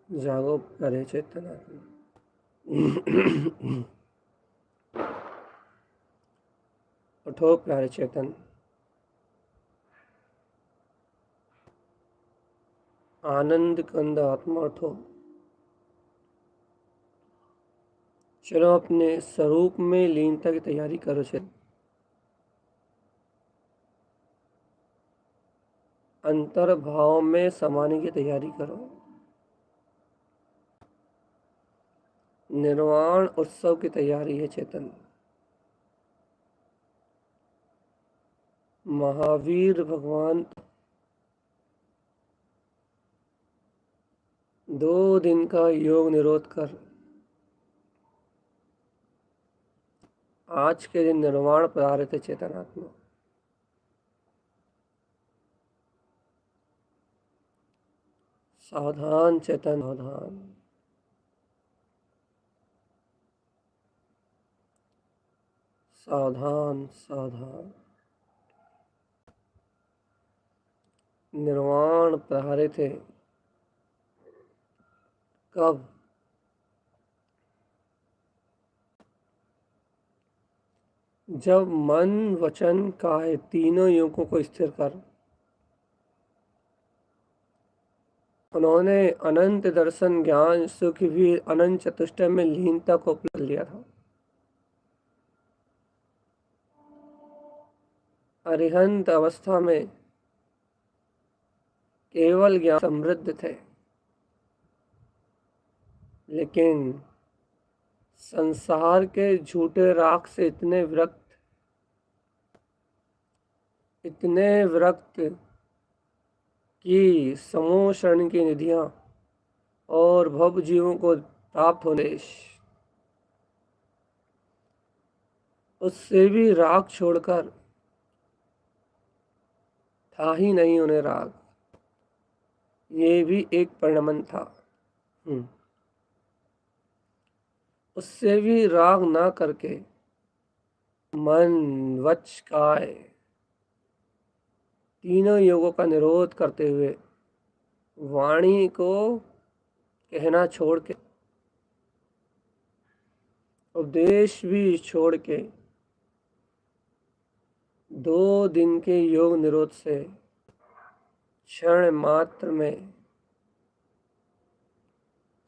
जागो प्यारे चेतन आत्मा, उठो प्यारे चेतन, आनंद कंद आत्मा उठो। चलो अपने स्वरूप में लीनता की तैयारी करो। चेतन अंतर भाव में समाने की तैयारी करो। निर्वाण उत्सव की तैयारी है चेतन। महावीर भगवान 2 दिन का योग निरोध कर आज के दिन निर्वाण पधारे थे चेतन आत्मा। सावधान चेतन, सावधान, सावधान, सावधान। निर्वाण पधारे थे कब? जब मन वचन काया तीनों युगों को स्थिर कर उन्होंने अनंत दर्शन ज्ञान सुख भी अनंत चतुष्टय में लीनता को उपलब्ध लिया था। अरिहंत अवस्था में केवल ज्ञान समृद्ध थे, लेकिन संसार के झूठे राग से इतने विरक्त कि समूह शरण की निधियां और भव जीवों को प्राप्त होने उससे भी राग छोड़कर था ही नहीं उन्हें राग। ये भी एक परिणमन था। उससे भी राग ना करके मन वच काय तीनों योगों का निरोध करते हुए वाणी को कहना छोड़ के, उपदेश भी छोड़ के 2 दिन के योग निरोध से क्षण मात्र में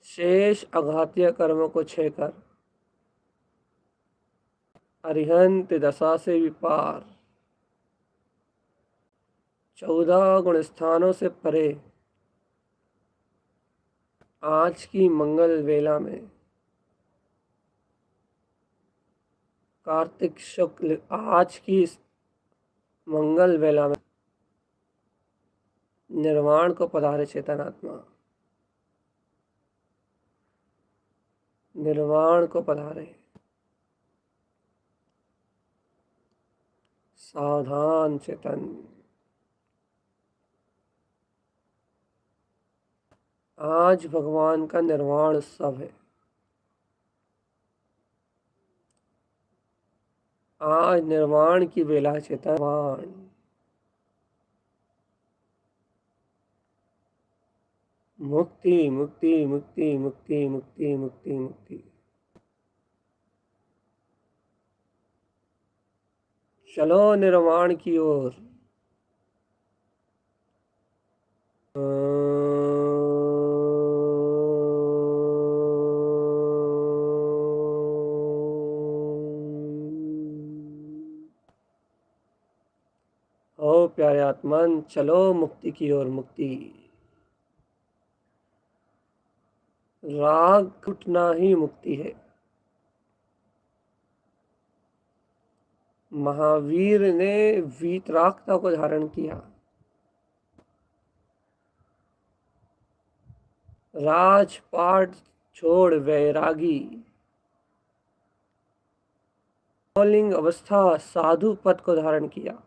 शेष अघातीय कर्मों को क्षय कर अरिहंत दशा से भी पार 14 गुण स्थानों से परे आज की मंगल वेला में कार्तिक शुक्ल आज की मंगल वेला में निर्वाण को पधारे चेतनात्मा, निर्वाण को पधारे। सावधान चेतन, आज भगवान का निर्वाण उत्सव है। आज निर्वाण की बेला चेतन, मुक्ति मुक्ति मुक्ति मुक्ति मुक्ति मुक्ति मुक्ति। चलो निर्वाण की ओर। ओ प्यारे आत्मन, चलो मुक्ति की ओर। मुक्ति, राग टूटना ही मुक्ति है। महावीर ने वीतरागता को धारण किया। राजपाट छोड़ वैरागी, मौलिंग अवस्था साधु पद को धारण किया।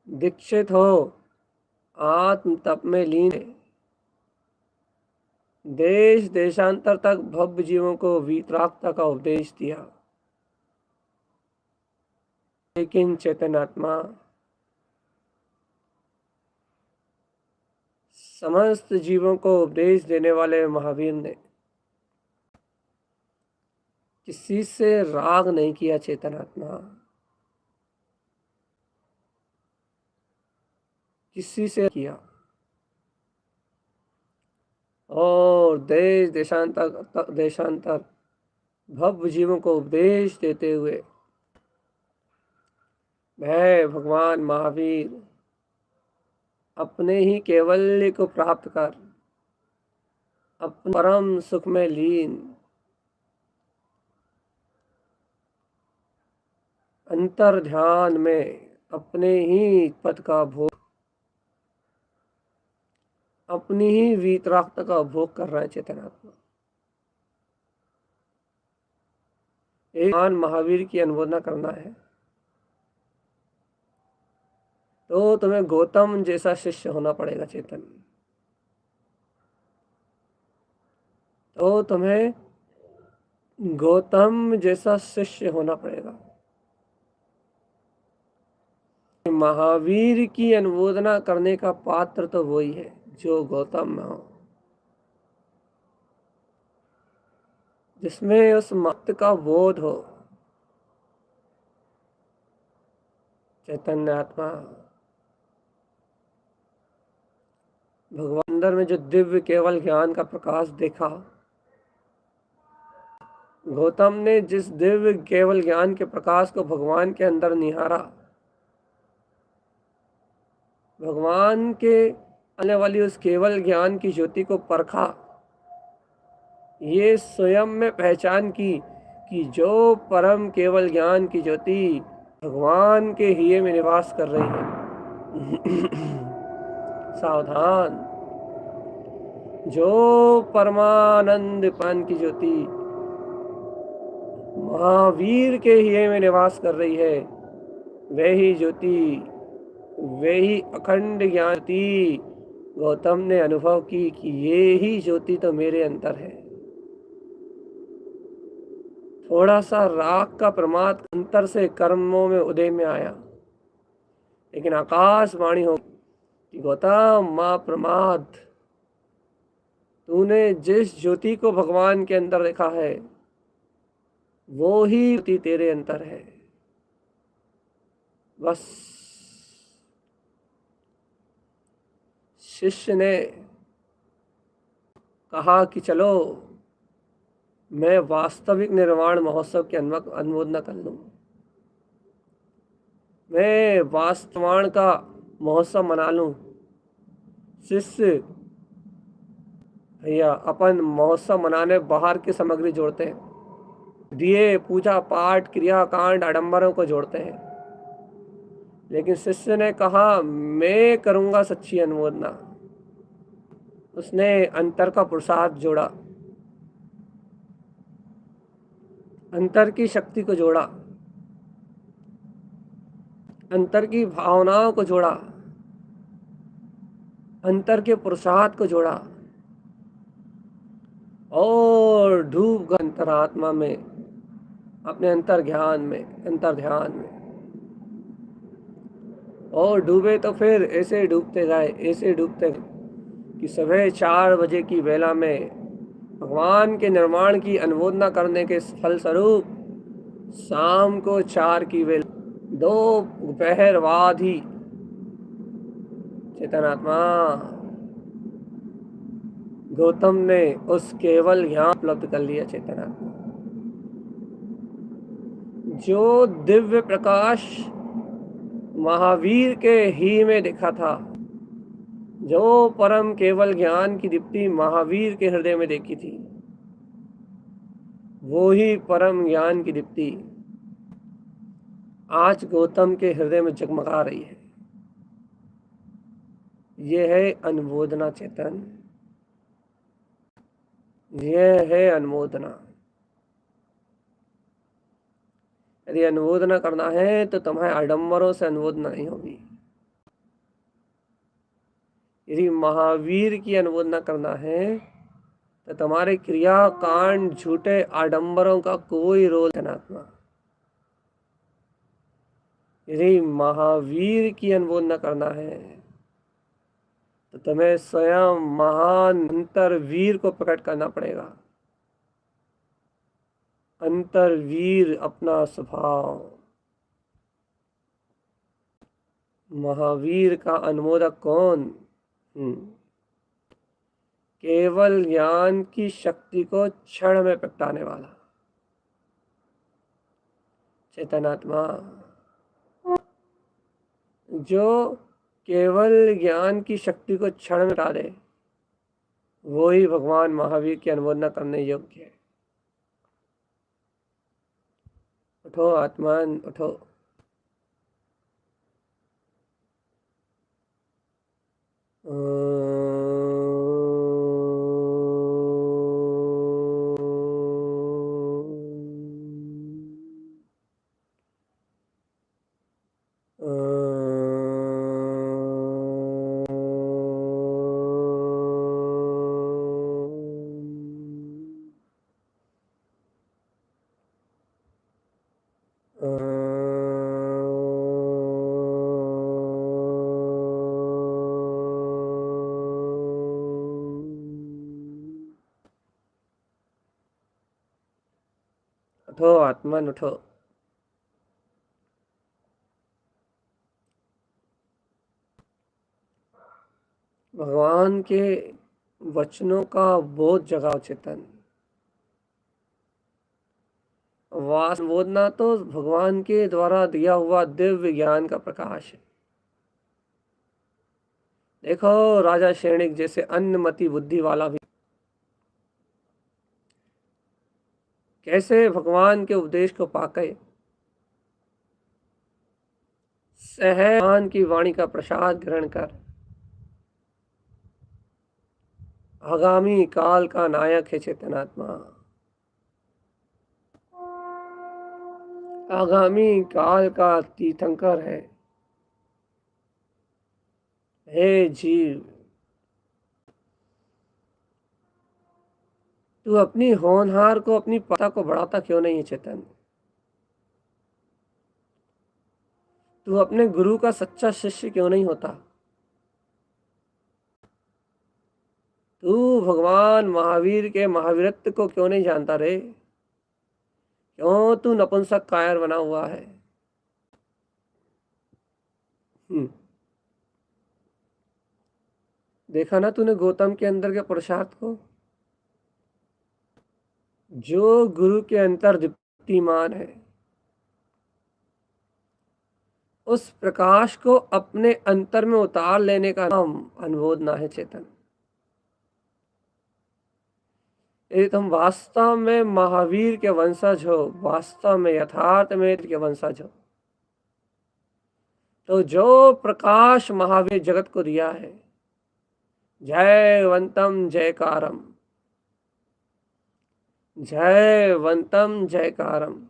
दीक्षित हो आत्म तप में लीन, देश देशांतर तक भव्य जीवों को वीतरागता का उपदेश दिया। लेकिन चैतन्यात्मा समस्त जीवों को उपदेश देने वाले महावीर ने किसी से राग नहीं किया। चेतनात्मा किसी से किया, और देश देशांतर भव्य जीवों को उपदेश देते हुए मैं भगवान महावीर अपने ही कैवल्य को प्राप्त कर अपने परम सुख में लीन अंतर ध्यान में अपने ही पद का भोग, अपनी ही वीतरागता का भोग कर रहा है। चेतनात्मा एक महान महावीर की अनुमोदना करना है तो तुम्हें गौतम जैसा शिष्य होना पड़ेगा। चेतन, तो तुम्हें गौतम जैसा शिष्य होना पड़ेगा। महावीर की अनुमोदना करने का पात्र तो वही है जो गौतम में हो, जिसमें उस मत का बोध हो। चैतन्य आत्मा भगवान अंदर में जो दिव्य केवल ज्ञान का प्रकाश देखा, गौतम ने जिस दिव्य केवल ज्ञान के प्रकाश को भगवान के अंदर निहारा, भगवान के आने वाली उस केवल ज्ञान की ज्योति को परखा, ये स्वयं में पहचान की कि जो परम केवल ज्ञान की ज्योति भगवान के हिये में निवास कर रही है। सावधान, जो परमानंद पान की ज्योति महावीर के हिये में निवास कर रही है, वही ज्योति, वही अखंड ज्ञाति गौतम ने अनुभव की कि ये ही ज्योति तो मेरे अंदर है। थोड़ा सा राग का प्रमाद अंतर से कर्मों में उदय में आया, लेकिन आकाशवाणी हो कि गौतम मां प्रमाद, तूने जिस ज्योति को भगवान के अंदर देखा है वो ही ज्योति तेरे अंदर है। बस शिष्य ने कहा कि चलो मैं वास्तविक निर्वाण महोत्सव की अनुमोदना कर लूँ, मैं वास्तवान का महोत्सव मना लूँ। शिष्य भैया अपन महोत्सव मनाने बाहर की सामग्री जोड़ते हैं, दिए, पूजा पाठ, क्रिया कांड, आडंबरों को जोड़ते हैं, लेकिन शिष्य ने कहा मैं करूँगा सच्ची अनुमोदना। उसने अंतर का पुरुषार्थ जोड़ा, अंतर की शक्ति को जोड़ा, अंतर की भावनाओं को जोड़ा, अंतर के पुरुषार्थ को जोड़ा और डूब गया अंतरात्मा में, अपने अंतर ज्ञान में, अंतर ध्यान में। और डूबे तो फिर ऐसे डूबते गए, ऐसे डूबते गए कि सुबह 4 बजे की वेला में भगवान के निर्माण की अनुमोदना करने के फलस्वरूप शाम को 4 की वेला, दोपहर बाद ही चेतनात्मा गौतम ने उस केवल ज्ञान उपलब्ध कर लिया। चेतनात्मा जो दिव्य प्रकाश महावीर के ही में देखा था, जो परम केवल ज्ञान की दीप्ति महावीर के हृदय में देखी थी, वो ही परम ज्ञान की दीप्ति आज गौतम के हृदय में जगमगा रही है। यह है अनुमोदना चेतन, यह है अनुमोदना। यदि अनुमोदना करना है तो तुम्हें आडंबरों से अनुमोदना नहीं होगी। यदि महावीर की अनुमोदना करना है तो तुम्हारे क्रिया कांड, झूठे आडंबरों का कोई रोल धनात्मा। यदि महावीर की अनुमोदना करना है तो तुम्हें स्वयं महान अंतरवीर को प्रकट करना पड़ेगा। अंतरवीर अपना स्वभाव, महावीर का अनुमोदक कौन? केवल ज्ञान की शक्ति को क्षण में प्रगटाने वाला चेतनात्मा, जो केवल ज्ञान की शक्ति को क्षण में हटा दे, वो ही भगवान महावीर की अनुमोदना करने योग्य है। उठो आत्मान, उठो। उठो आत्मन, उठो। भगवान के वचनों का बोध जगाओ चेतन। बोधना तो भगवान के द्वारा दिया हुआ दिव्य ज्ञान का प्रकाश है। देखो राजा श्रेणिक जैसे अन्नमति बुद्धि वाला भी कैसे भगवान के उपदेश को पाकर भगवान की वाणी का प्रसाद ग्रहण कर आगामी काल का नायक है चेतनात्मा। आगामी काल का तीर्थंकर है। हे जीव, तू अपनी होनहार को अपनी पता को बढ़ाता क्यों नहीं है चेतन? तू अपने गुरु का सच्चा शिष्य क्यों नहीं होता? तू भगवान महावीर के महावीरत्व को क्यों नहीं जानता रे? क्यों तू नपुंसक कायर बना हुआ है? देखा ना तूने गौतम के अंदर के पुरुषार्थ को? जो गुरु के अंतर दीप्तिमान है, उस प्रकाश को अपने अंतर में उतार लेने का नाम अनुबोधना है चेतन। यदि तुम वास्तव में महावीर के वंशज हो, वास्तव में यथार्थ में के वंशज हो, तो जो प्रकाश महावीर जगत को दिया है, जयवंतम जयकारम, जयवंतम जयकारम,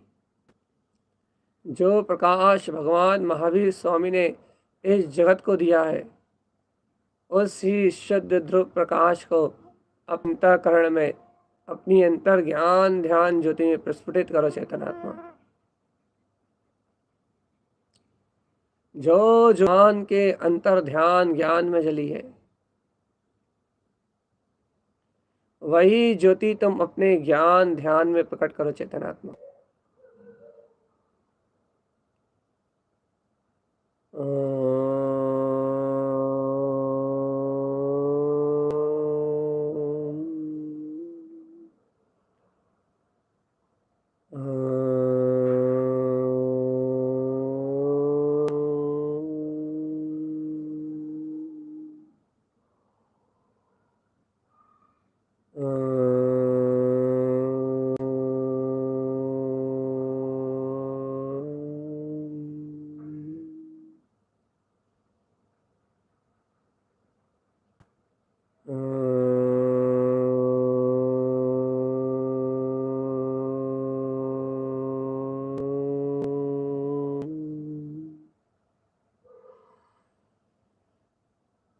जो प्रकाश भगवान महावीर स्वामी ने इस जगत को दिया है, उसी शुद्ध ध्रुव प्रकाश को अपने अंतःकरण में, अपनी अंतर ज्ञान ध्यान ज्योति में प्रस्फुटित करो चेतनात्मा। जो ज्ञान के अंतर ध्यान ज्ञान में जली है, वही ज्योति तुम अपने ज्ञान ध्यान में प्रकट करो चेतनात्मा।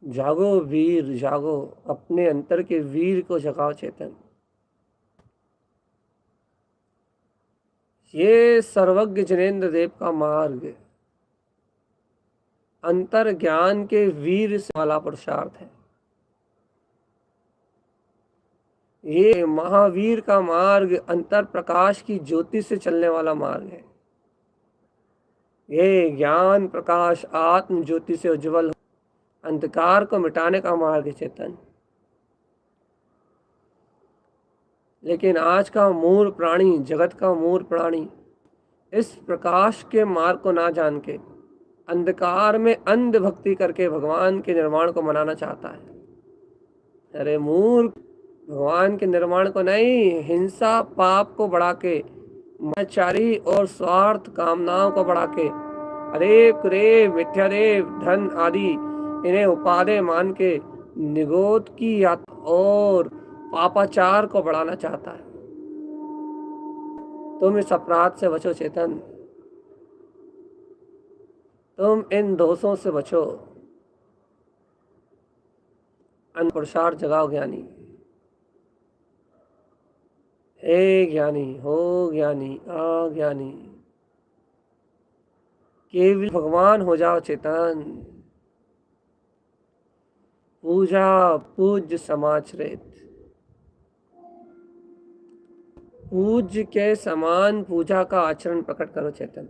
जागो वीर जागो, अपने अंतर के वीर को जगाओ चेतन। ये सर्वज्ञ जिनेन्द्र देव का मार्ग अंतर ज्ञान के वीर से वाला पुरुषार्थ है। ये महावीर का मार्ग अंतर प्रकाश की ज्योति से चलने वाला मार्ग है। ये ज्ञान प्रकाश आत्म ज्योति से उज्जवल अंधकार को मिटाने का मार्ग है चेतन। लेकिन आज का मूल प्राणी, जगत का मूल प्राणी, इस प्रकाश के मार्ग को ना जान के अंधकार में अंध भक्ति करके भगवान के निर्माण को मनाना चाहता है। अरे मूर्ख, भगवान के निर्माण को नहीं, हिंसा पाप को बढ़ा के, मायाचारी और स्वार्थ कामनाओं को बढ़ा के, अरेप क्रेप मिथ्यादेव धन आदि इन्हें उपादेय मान के निगोद की यात्रा और पापाचार को बढ़ाना चाहता है। तुम इस अपराध से बचो चेतन, तुम इन दोषों से बचो। पुरुषार्थ जगाओ ज्ञानी। हे ज्ञानी हो ज्ञानी अज्ञानी, केवल भगवान हो जाओ चेतन। पूजा पूज्य समाचरित, पूज्य के समान पूजा का आचरण प्रकट करो चेतन।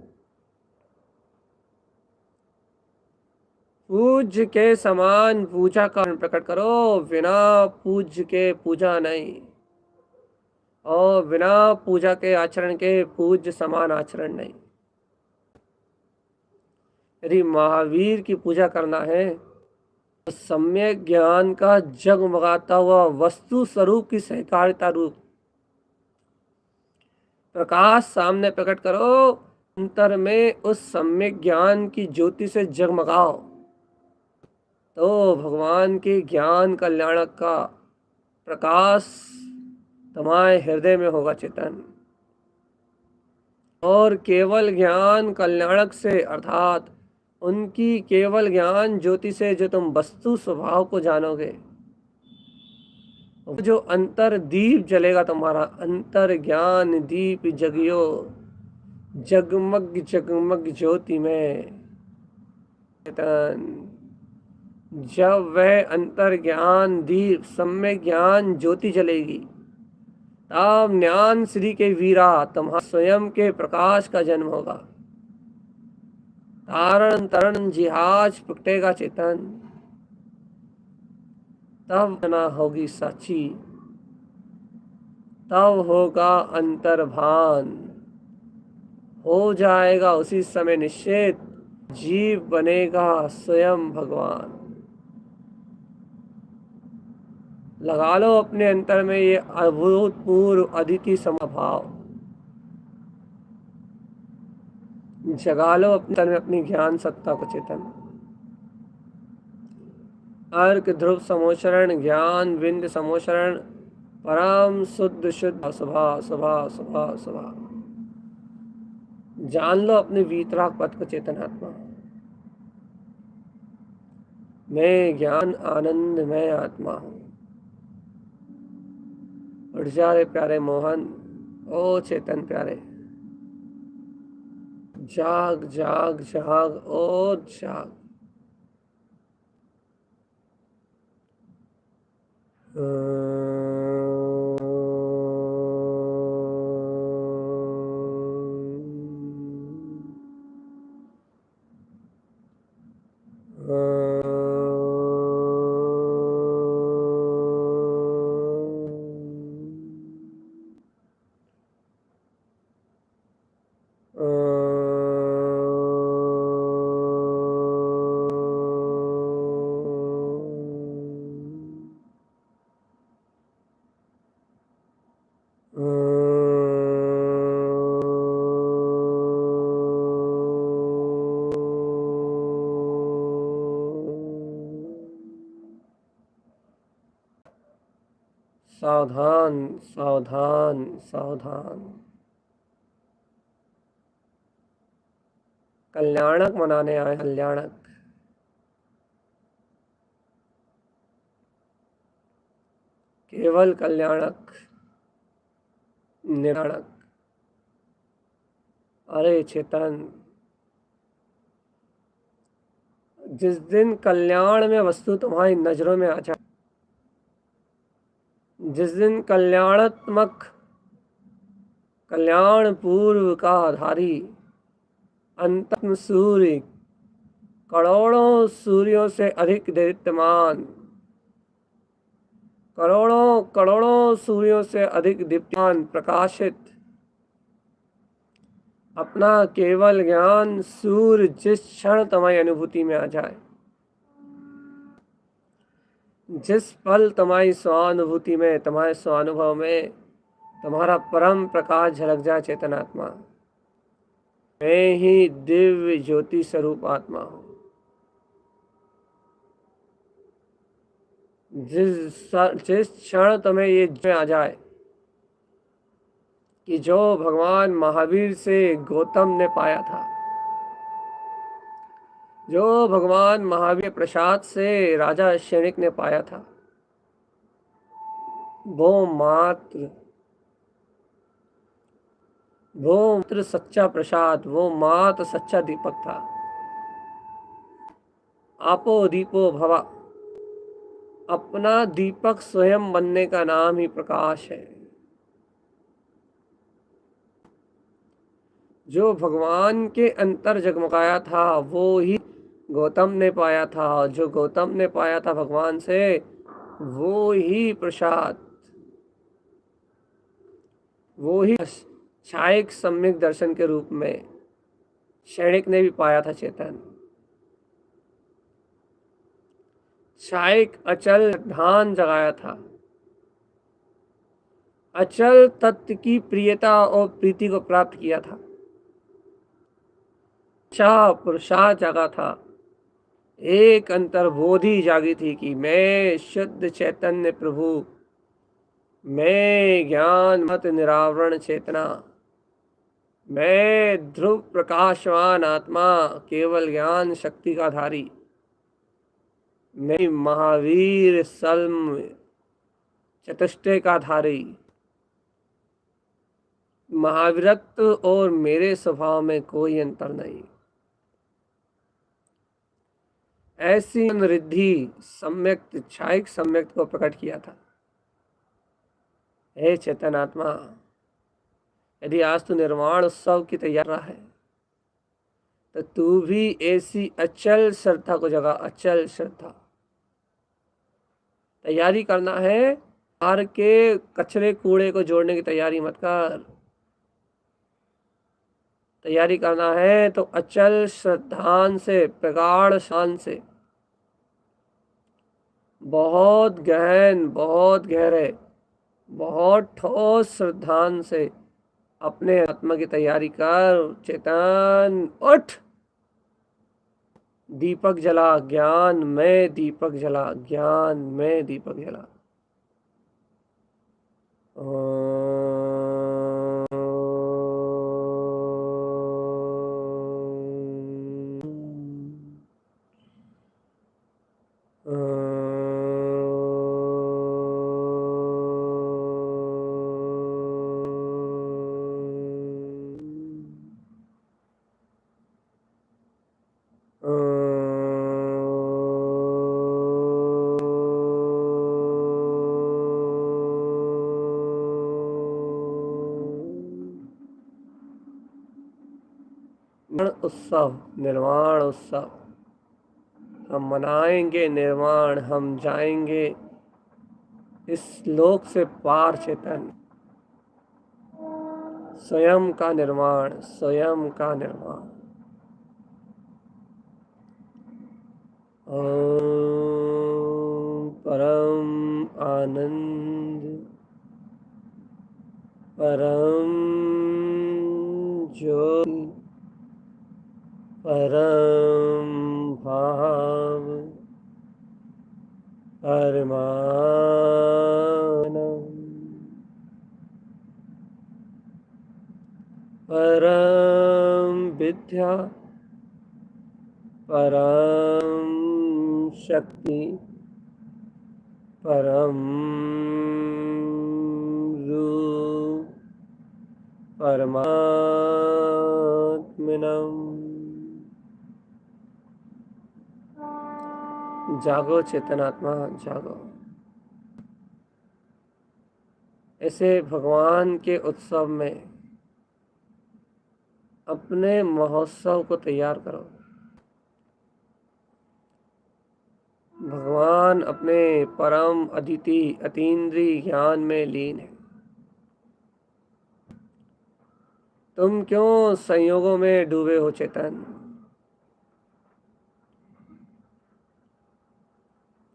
पूज्य के समान पूजा का प्रकट करो, बिना पूज्य के पूजा नहीं। और बिना पूजा के आचरण के पूज्य समान आचरण नहीं। यदि महावीर की पूजा करना है तो सम्यक ज्ञान का जगमगाता हुआ वस्तु स्वरूप की सहकारिता रूप प्रकाश सामने प्रकट करो, अंतर में उस सम्यक ज्ञान की ज्योति से जगमगाओ, तो भगवान के ज्ञान कल्याणक का प्रकाश तुम्हारे हृदय में होगा चेतन। और केवल ज्ञान कल्याणक से अर्थात उनकी केवल ज्ञान ज्योति से जो तुम वस्तु स्वभाव को जानोगे, जो अंतर दीप जलेगा तुम्हारा, अंतर ज्ञान दीप जगियो जगमग जगमग ज्योति में चेतन। जब वह अंतर ज्ञान दीप सम्यक ज्ञान ज्योति जलेगी, तब ज्ञान श्री के वीरा तुम्हारा स्वयं के प्रकाश का जन्म होगा। तारण तरण जिहाज प्रगटेगा चेतन, तब ना होगी साची, तब होगा अंतर्भान, हो जाएगा उसी समय निश्चित, जीव बनेगा स्वयं भगवान। लगा लो अपने अंतर में ये अभूतपूर्व अदिति समभाव, जगा लो अपने अंतर में अपनी ज्ञान सत्ता को चेतन। अर्क ध्रुव समोचरण ज्ञान बिंद समोचरण परम शुद्ध शुद्ध सुभा सुभा सुभा सुभा। जान लो अपने वीतराग पथ को चेतनात्मा। मैं ज्ञान आनंद मैं आत्मा हूँ। उठ जा रे प्यारे मोहन, ओ चेतन प्यारे, जाग जाग जाग और जाग। सावधान सावधान सावधान। कल्याणक मनाने आए, कल्याणक। केवल कल्याणक, निराणक। अरे चेतन, जिस दिन कल्याण में वस्तु तुम्हारी नजरों में आ जाए, जिस दिन कल्याणात्मक कल्याण पूर्व का आधारी अंतम सूर्य करोड़ों सूर्यों से अधिक दीप्तमान, करोड़ों करोड़ों सूर्यों से अधिक दीप्तमान प्रकाशित अपना केवल ज्ञान सूर्य जिस क्षण तुम्हारी अनुभूति में आ जाए, जिस पल तुम्हारी स्वानुभूति में, तुम्हारे स्वानुभव में तुम्हारा परम प्रकाश झलक जाए चेतनात्मा, मैं ही दिव्य ज्योति स्वरूप आत्मा हूँ। जिस क्षण तुम्हें ये आ जाए कि जो भगवान महावीर से गौतम ने पाया था, जो भगवान महावीर प्रसाद से राजा शनिक ने पाया था, वो मात्र सच्चा प्रसाद, वो मात्र सच्चा दीपक था। आपो दीपो भवा, अपना दीपक स्वयं बनने का नाम ही प्रकाश है। जो भगवान के अंतर जगमगाया था वो ही गौतम ने पाया था, जो गौतम ने पाया था भगवान से वो ही प्रसाद वो ही क्षणिक सम्यक दर्शन के रूप में क्षणिक ने भी पाया था चेतन। क्षणिक अचल ध्यान जगाया था, अचल तत्व की प्रियता और प्रीति को प्राप्त किया था, चाह पुरुषार्थ जागा था, एक अंतर्बोधि जागी थी कि मैं शुद्ध चैतन्य प्रभु, मैं ज्ञान मत निरावरण चेतना, मैं ध्रुव प्रकाशवान आत्मा, केवल ज्ञान शक्ति का धारी, मैं महावीर सल्म चतुष्टय का धारी। महावीरत्व और मेरे स्वभाव में कोई अंतर नहीं। ऐसी रिद्धि सम्यक क्षणिक सम्यक को प्रकट किया था। हे चेतन आत्मा, यदि आज तू निर्वाण उत्सव की तैयार रहा है तो तू भी ऐसी अचल श्रद्धा को जगा, अचल श्रद्धा। तैयारी करना है, बाहर के कचरे कूड़े को जोड़ने की तैयारी मत कर। तैयारी करना है तो अचल श्रद्धान से, प्रगाढ़ शान से, बहुत गहन, बहुत गहरे, बहुत ठोस श्रद्धान से अपने आत्मा की तैयारी कर। चेतन उठ, दीपक जला, ज्ञान में दीपक जला, ज्ञान में दीपक जला। उत्सव, निर्वाण उत्सव हम मनाएंगे, निर्वाण हम जाएंगे इस लोक से पार। चेतन स्वयं का निर्माण, स्वयं का निर्माण। परम आनंद, परम ज्योति, परम भाव, परमानंद, परम विद्या, परम शक्ति, परम रूप, परमात्मनम। जागो चेतनात्मा, जागो। ऐसे भगवान के उत्सव में अपने महोत्सव को तैयार करो। भगवान अपने परम अदिति अतीन्द्रिय ज्ञान में लीन है। तुम क्यों संयोगों में डूबे हो चेतन?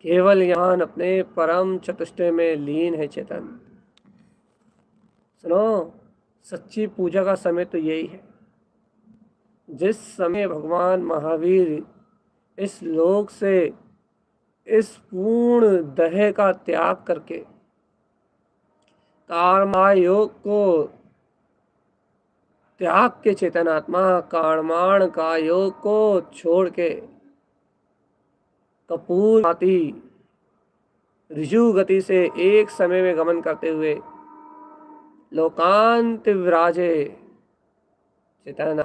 केवल ज्ञान अपने परम चतुष्टय में लीन है चेतन। सुनो, सच्ची पूजा का समय तो यही है जिस समय भगवान महावीर इस लोक से इस पूर्ण देह का त्याग करके कर्मा योग को त्याग के चेतन आत्मा कर्माण का योग को छोड़ के कपूर भांति ऋजु गति से एक समय में गमन करते हुए लोकांत विराजे चेतना,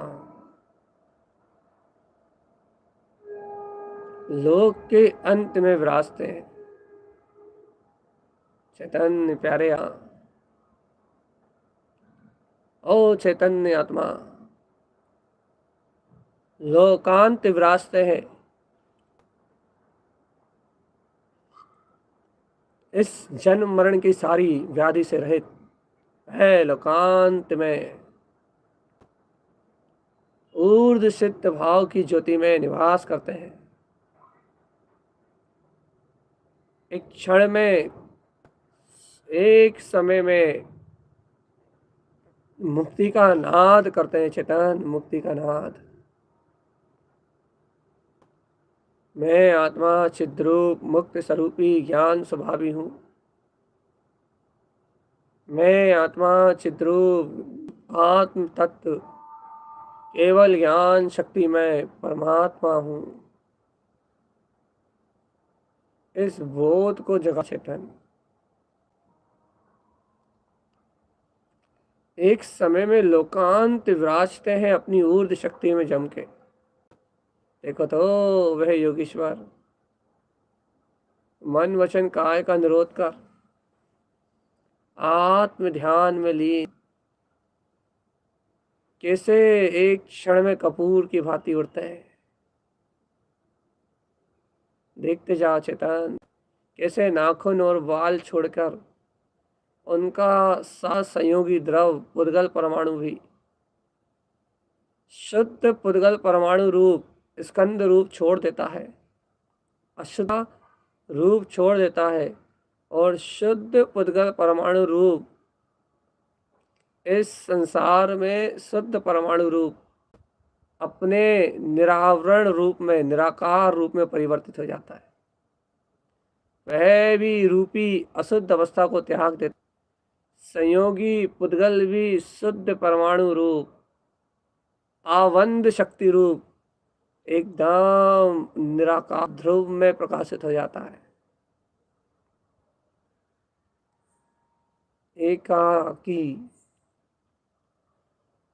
लोक के अंत में विराजते हैं। चैतन्य प्यारे ओ चैतन्य आत्मा, लोकांत विराजते हैं। इस जन्म मरण की सारी व्याधि से रहित है लोकांत में ऊर्ध सिद्ध भाव की ज्योति में निवास करते हैं। एक क्षण में, एक समय में मुक्ति का नाद करते हैं चेतन, मुक्ति का नाद। मैं आत्मा चिद्रूप मुक्त स्वरूपी ज्ञान स्वभावी हूँ। मैं आत्मा चिद्रूप आत्म तत्व केवल ज्ञान शक्ति में परमात्मा हूँ। इस बोध को जगा चेतन। एक समय में लोकांत विराजते हैं अपनी ऊर्ध शक्ति में जम के। देखो तो वह योगीश्वर मन वचन काय का निरोध कर आत्म ध्यान में लीन कैसे एक क्षण में कपूर की भांति उड़ते हैं। देखते जाओ चेतन, कैसे नाखून और बाल छोड़कर उनका साथ संयोगी द्रव पुद्गल परमाणु भी शुद्ध पुद्गल परमाणु रूप स्कंद रूप छोड़ देता है, अशुद्ध रूप छोड़ देता है और शुद्ध पुद्गल परमाणु रूप इस संसार में शुद्ध परमाणु रूप अपने निरावरण रूप में, निराकार रूप में परिवर्तित हो जाता है। वह भी रूपी अशुद्ध अवस्था को त्याग देता। संयोगी पुद्गल भी शुद्ध परमाणु रूप आवंद शक्ति रूप एकदम निराकार ध्रुव में प्रकाशित हो जाता है। एकाकी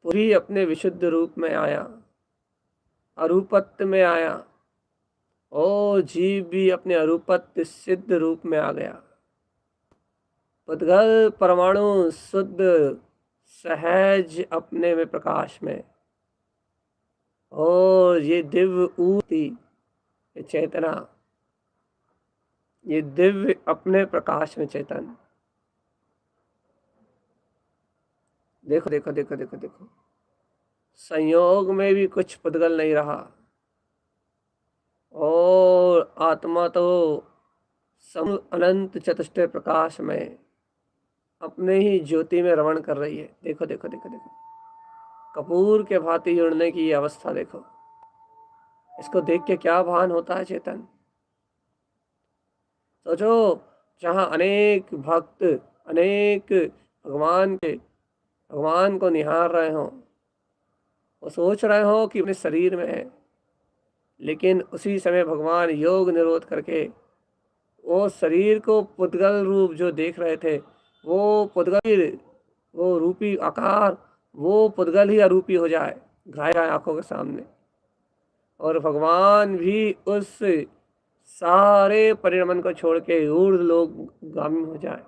पूरी अपने विशुद्ध रूप में आया, अरूपत्व में आया और जीव भी अपने अरूपत्व सिद्ध रूप में आ गया। पुद्गल परमाणु शुद्ध सहज अपने में प्रकाश में और ये दिव्य ऊर्ति, ये चेतना, ये दिव्य अपने प्रकाश में चेतन। देखो देखो देखो देखो देखो, संयोग में भी कुछ पुद्गल नहीं रहा और आत्मा तो अनंत चतुष्टय प्रकाश में अपने ही ज्योति में रमण कर रही है। देखो देखो देखो देखो, कपूर के भांति जुड़ने की ये अवस्था देखो। इसको देख के क्या भान होता है चेतन। सोचो, जहाँ अनेक भक्त अनेक भगवान को निहार रहे हो, वो सोच रहे हो कि अपने शरीर में है, लेकिन उसी समय भगवान योग निरोध करके वो शरीर को पुद्गल रूप जो देख रहे थे, वो पुद्गल, वो रूपी आकार, वो पुद्गल ही अरूपी हो जाए घाय आंखों के सामने, और भगवान भी उस सारे परिणमन को छोड़ के ऊर्ध्व लोक गामी हो जाए,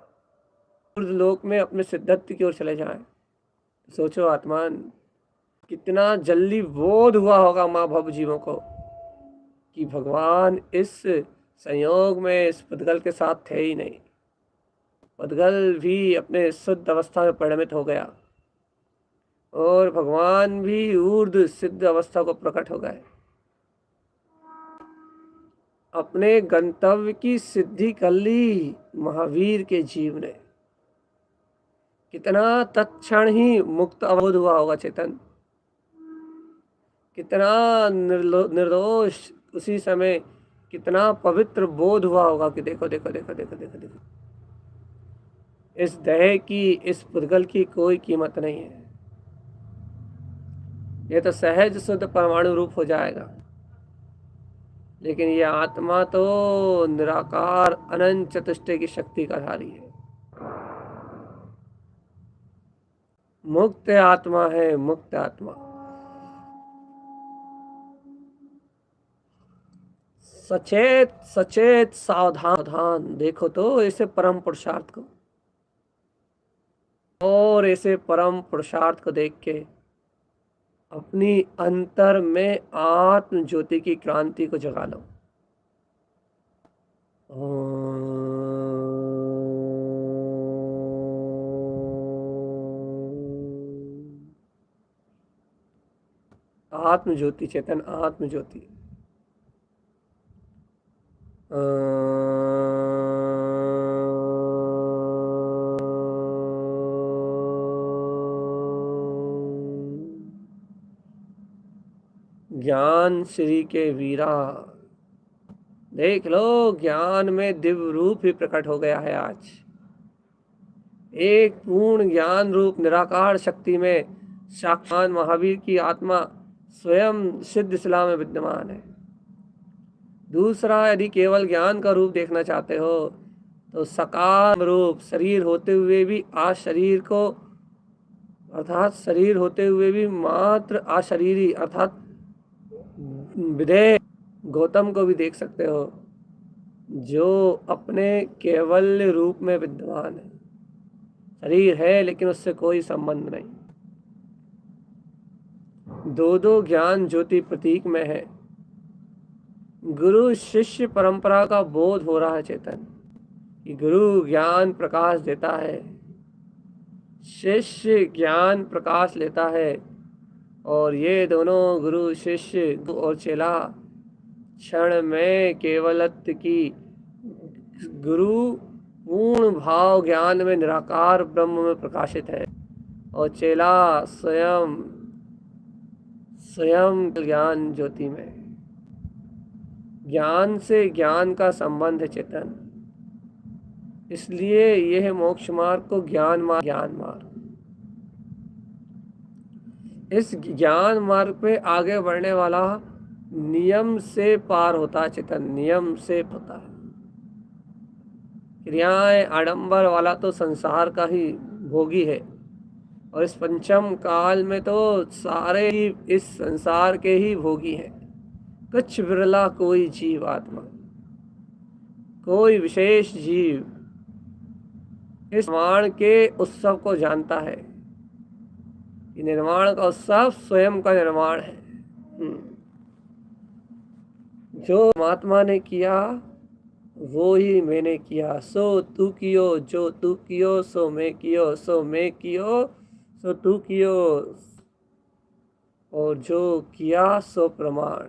ऊर्ध्व लोक में अपने सिद्धत्व की ओर चले जाए। सोचो आत्मान, कितना जल्दी बोध हुआ होगा माँ भव जीवों को कि भगवान इस संयोग में इस पुद्गल के साथ थे ही नहीं। पुद्गल भी अपने शुद्ध अवस्था में परिणमित हो गया और भगवान भी ऊर्ध्व सिद्ध अवस्था को प्रकट हो गए। अपने गंतव्य की सिद्धि कर ली महावीर के जीव ने। कितना तत्क्षण ही मुक्त अवबोध हुआ होगा चेतन, कितना निर्दोष उसी समय, कितना पवित्र बोध हुआ होगा कि देखो देखो देखो देखो देखो देखो, इस देह की, इस पुद्गल की कोई कीमत नहीं है। ये तो सहज शुद्ध परमाणु रूप हो जाएगा, लेकिन ये आत्मा तो निराकार अनंत चतुष्टय की शक्ति का धारी है। मुक्त आत्मा है, मुक्त आत्मा। सचेत सचेत सावधान देखो तो ऐसे परम पुरुषार्थ को, और ऐसे परम पुरुषार्थ को देख के अपनी अंतर में आत्म ज्योति की क्रांति को जगा लो। ओम। आत्म ज्योति चेतन, आत्म ज्योति। ज्ञान श्री के वीरा, देख लो ज्ञान में दिव्य रूप ही प्रकट हो गया है आज। एक पूर्ण ज्ञान रूप निराकार शक्ति में साक्षात महावीर की आत्मा स्वयं सिद्ध शिला में विद्यमान है। दूसरा, यदि केवल ज्ञान का रूप देखना चाहते हो तो सकाम रूप शरीर होते हुए भी अशरीर को, अर्थात शरीर होते हुए भी मात्र अशरीरी अर्थात विदेह गौतम को भी देख सकते हो, जो अपने केवल रूप में विद्यमान है। शरीर है लेकिन उससे कोई संबंध नहीं। दो दो ज्ञान ज्योति प्रतीक में है। गुरु शिष्य परंपरा का बोध हो रहा है चेतन, कि गुरु ज्ञान प्रकाश देता है, शिष्य ज्ञान प्रकाश लेता है, और ये दोनों गुरु शिष्य और चेला क्षण में केवलत्व की गुरु पूर्ण भाव ज्ञान में निराकार ब्रह्म में प्रकाशित है, और चेला स्वयं ज्ञान ज्योति में। ज्ञान से ज्ञान का संबंध है चेतन, इसलिए यह मोक्ष मार्ग को ज्ञान मार्ग। इस ज्ञान मार्ग पे आगे बढ़ने वाला नियम से पार होता है चेतन, नियम से होता है। क्रियाएं आडंबर वाला तो संसार का ही भोगी है, और इस पंचम काल में तो सारे ही इस संसार के ही भोगी हैं। कुछ बिरला कोई जीव आत्मा, कोई विशेष जीव इस निर्माण के उत्सव को जानता है। ये निर्माण का उत्सव स्वयं का निर्माण है। जो परमात्मा ने किया वो ही मैंने किया, सो तू कियो, जो तू कियो सो मैं कियो, सो मैं कियो सो तू कियो, और जो किया सो प्रमाण।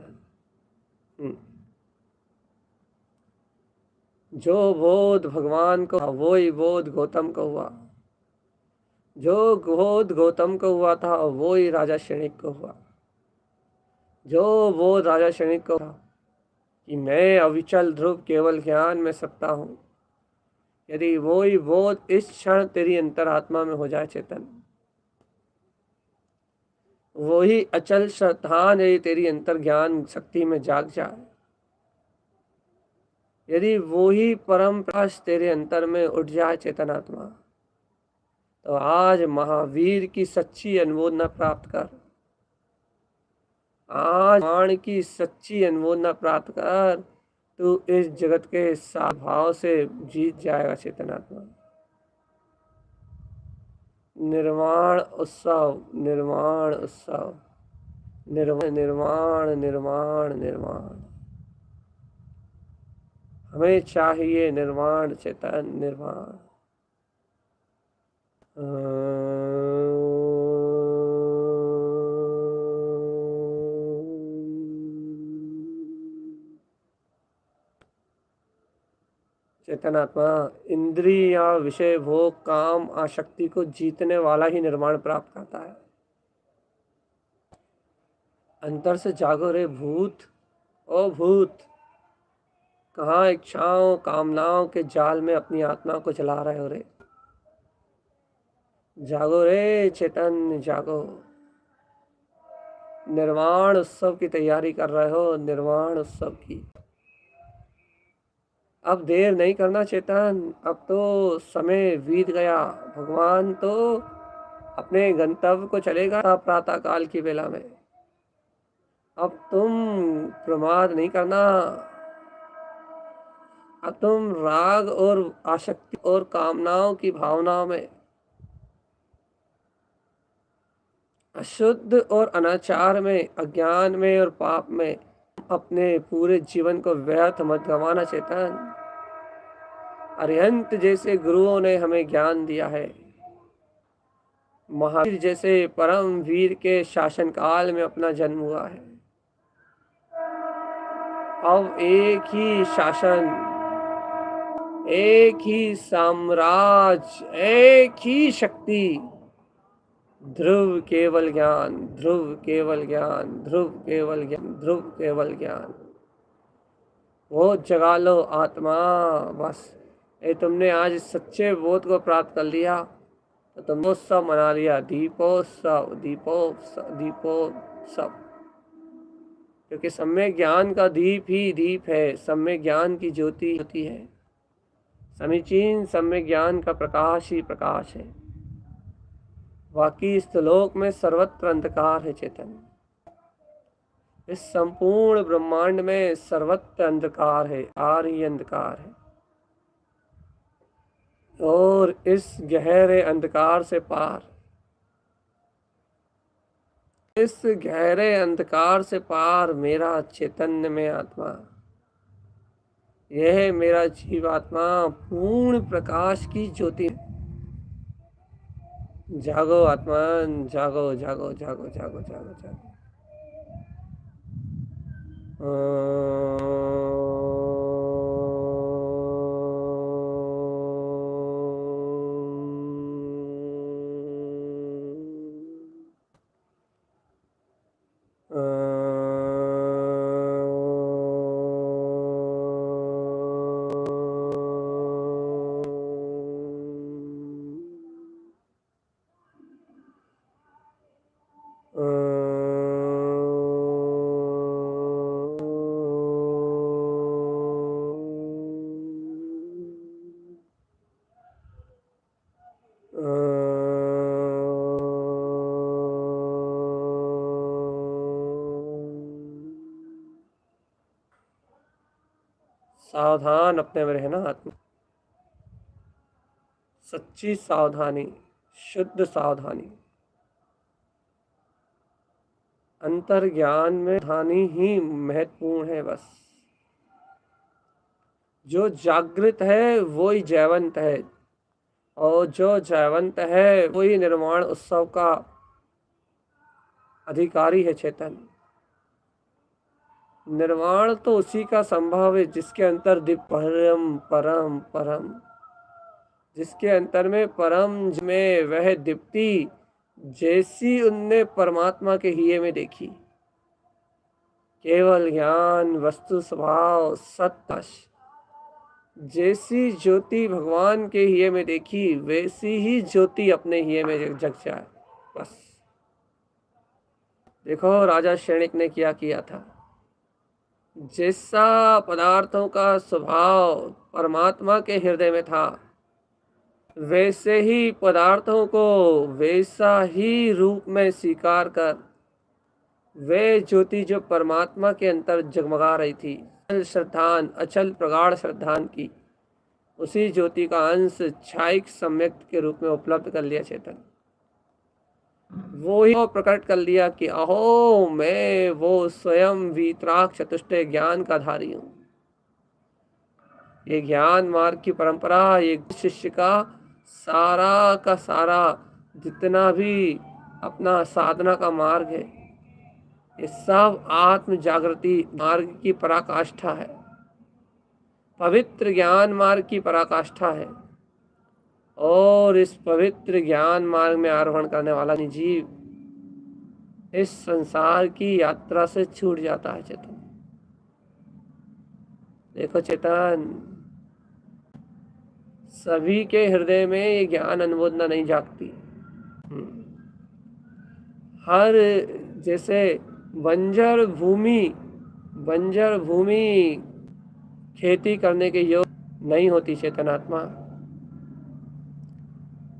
जो बोध भगवान को वो ही बोध गौतम को हुआ, जो बोध गौतम को हुआ था वो ही राजा शनिक को हुआ। जो बोध राजा शनिक को था कि मैं अविचल ध्रुव केवल ज्ञान में सत्ता हूँ, यदि वो ही बोध इस क्षण तेरी अंतरात्मा में हो जाए चेतन, वो ही अचल श्रद्धान यदि तेरी अंतर ज्ञान शक्ति में जाग जाए, यदि वो ही परम प्रकाश तेरे अंतर में उठ जाए चेतनात्मा, तो आज महावीर की सच्ची अनुमोदना प्राप्त कर। आज प्राण की सच्ची अनुमोदना प्राप्त कर, तू इस जगत के साथ भाव से जीत जाएगा चेतनात्मा। निर्वाण उत्सव, निर्वाण उत्सव, निर्वाण निर्वाण निर्वाण। हमें चाहिए निर्वाण चेतन, निर्वाण। चेतनात्मा इंद्रिय या विषय भोग काम आसक्ति को जीतने वाला ही निर्माण प्राप्त करता है। अंतर से जागो रे भूत, ओ भूत, कहाँ इच्छाओं कामनाओं के जाल में अपनी आत्मा को चला रहे हो रे। जागो रे चेतन, जागो। निर्वाण उत्सव की तैयारी कर रहे हो, निर्वाण उत्सव की। अब देर नहीं करना चेतन, अब तो समय बीत गया। भगवान तो अपने गंतव्य को चलेगा प्रातः काल की बेला में। अब तुम प्रमाद नहीं करना। अब तुम राग और आसक्ति और कामनाओं की भावनाओं में, अशुद्ध और अनाचार में, अज्ञान में और पाप में अपने पूरे जीवन को व्यर्थ मत गंवाना चेतन। अरिहंत जैसे गुरुओं ने हमें ज्ञान दिया है, महावीर जैसे परम वीर के शासन काल में अपना जन्म हुआ है। अब एक ही शासन, एक ही साम्राज्य, एक ही शक्ति, ध्रुव केवल ज्ञान, ध्रुव केवल ज्ञान, ध्रुव केवल ज्ञान, ध्रुव केवल ज्ञान। वो जगा लो आत्मा। बस ये तुमने आज सच्चे बोध को प्राप्त कर लिया तो तुमने उत्सव मना लिया, दीपोत्सव, दीपोत्सव, दीपोत्सव। क्योंकि सम्यक ज्ञान का दीप ही दीप है, सम्यक ज्ञान की ज्योति होती है, समीचीन सम्यक ज्ञान का प्रकाश ही प्रकाश है। बाकी इस लोक में सर्वत्र अंधकार है चेतन, इस संपूर्ण ब्रह्मांड में सर्वत्र अंधकार है, आर ही अंधकार है। और इस गहरे अंधकार से पार, इस गहरे अंधकार से पार मेरा चैतन्य में आत्मा, यह मेरा जीवात्मा पूर्ण प्रकाश की ज्योति। जागो आत्मन, जागो जागो जागो जागो जागो जागो। सावधान अपने में रहना आत्मा, सच्ची सावधानी, शुद्ध सावधानी। अंतर ज्ञान में सावधानी ही महत्वपूर्ण है। बस जो जागृत है वो ही जयवंत है, और जो जयवंत है वही निर्वाण उत्सव का अधिकारी है चेतन। निर्वाण तो उसी का संभव है जिसके अंतर दीप परम परम परम, जिसके अंतर में परम में वह दीप्ति जैसी उनने परमात्मा के हिये में देखी, केवल ज्ञान, वस्तु स्वभाव, सत्य, जैसी ज्योति भगवान के हिये में देखी वैसी ही ज्योति अपने हिये में जग जाए। बस देखो राजा श्रेणिक ने क्या किया था, जैसा पदार्थों का स्वभाव परमात्मा के हृदय में था वैसे ही पदार्थों को वैसा ही रूप में स्वीकार कर वे ज्योति जो परमात्मा के अंतर जगमगा रही थी, श्रद्धान अचल प्रगाढ़ श्रद्धान की, उसी ज्योति का अंश छायिक सम्यक के रूप में उपलब्ध कर लिया चेतन। वो ही प्रकट कर लिया कि अहो मैं वो स्वयं वीतराग चतुष्टय ज्ञान का धारी हूँ। ये ज्ञान मार्ग की परंपरा, ये शिष्य का सारा का सारा जितना भी अपना साधना का मार्ग है, ये सब आत्म जागृति मार्ग की पराकाष्ठा है, पवित्र ज्ञान मार्ग की पराकाष्ठा है। और इस पवित्र ज्ञान मार्ग में आरोहण करने वाला जीव इस संसार की यात्रा से छूट जाता है चेतन। देखो चेतन, सभी के हृदय में ये ज्ञान अनुमोदना नहीं जागती। हर जैसे बंजर भूमि खेती करने के योग्य नहीं होती चेतनात्मा,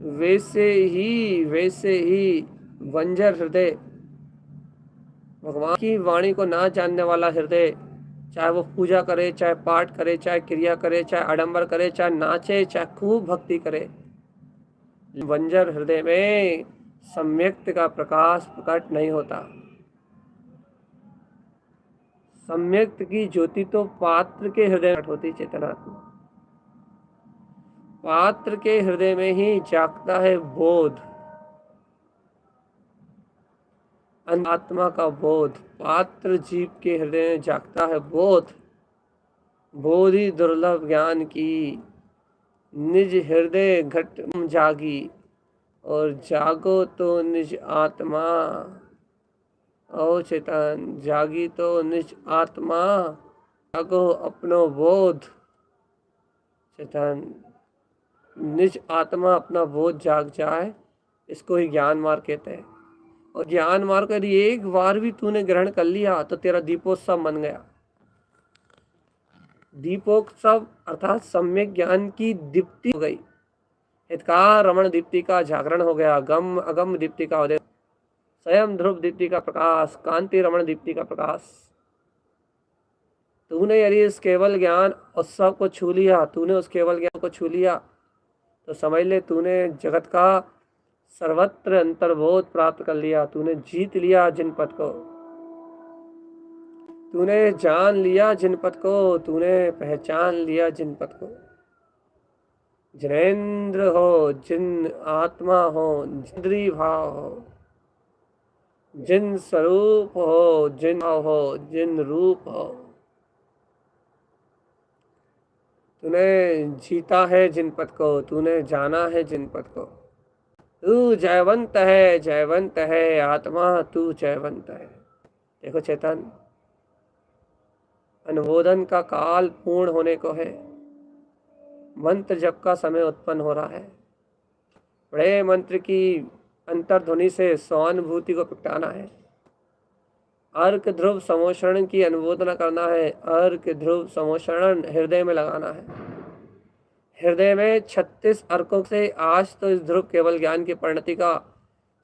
वैसे ही बंजर हृदय, भगवान की वाणी को ना जानने वाला हृदय, चाहे वो पूजा करे, चाहे पाठ करे, चाहे क्रिया करे, चाहे आडंबर करे, चाहे नाचे, चाहे खूब भक्ति करे, बंजर हृदय में सम्यक्त का प्रकाश प्रकट नहीं होता। सम्यक्त की ज्योति तो पात्र के हृदय में होती चेतनात्मा, पात्र के हृदय में ही जागता है बोध, आत्मा का बोध, पात्र जीव के हृदय में जागता है बोध, बोधि दुर्लभ ज्ञान की निज हृदय घट जागी, और जागो तो निज आत्मा। ओ चेतन, जागी तो निज आत्मा, जागो अपनो बोध। चेतन, निज आत्मा अपना बोध जाग जाए, इसको ही ज्ञान मार्ग कहते हैं। और ज्ञान मार्ग यदि एक बार भी तूने ग्रहण कर लिया तो तेरा दीपोत्सव बन गया। दीपोत्सव अर्थात सम्यक ज्ञान की दीप्ति हो गई। हितकार रमण दीप्ति का जागरण हो गया, गम अगम दीप्ति का उदय, स्वयं ध्रुव दीप्ति का प्रकाश, कांति रमण दीप्ति का प्रकाश। तूने यदि इस केवल ज्ञान उत्सव को छू लिया, तूने उस केवल ज्ञान को छू लिया, तो समझ ले तूने जगत का सर्वत्र अंतर्बोध प्राप्त कर लिया। तूने जीत लिया जिनपद को, तूने जान लिया जिनपद को, तूने पहचान लिया जिनपद को। जिनेन्द्र हो, जिन आत्मा हो, जिंद्री भाव हो, जिन स्वरूप हो, जिन भाव हो, जिन रूप हो, तूने जीता है जिनपद को, तूने जाना है जिनपद को। तू जयवंत है, जयवंत है आत्मा, तू जयवंत है। देखो चेतन, अनुमोदन का काल पूर्ण होने को है, मंत्र जप का समय उत्पन्न हो रहा है। बड़े मंत्र की अंतर्ध्वनि से स्वानुभूति को प्रगटाना है, अर्क ध्रुव समोषण की अनुमोदना करना है, अर्क ध्रुव समोषण हृदय में लगाना है। हृदय में 36 अर्कों से आज तो इस ध्रुव केवल ज्ञान की परिणति का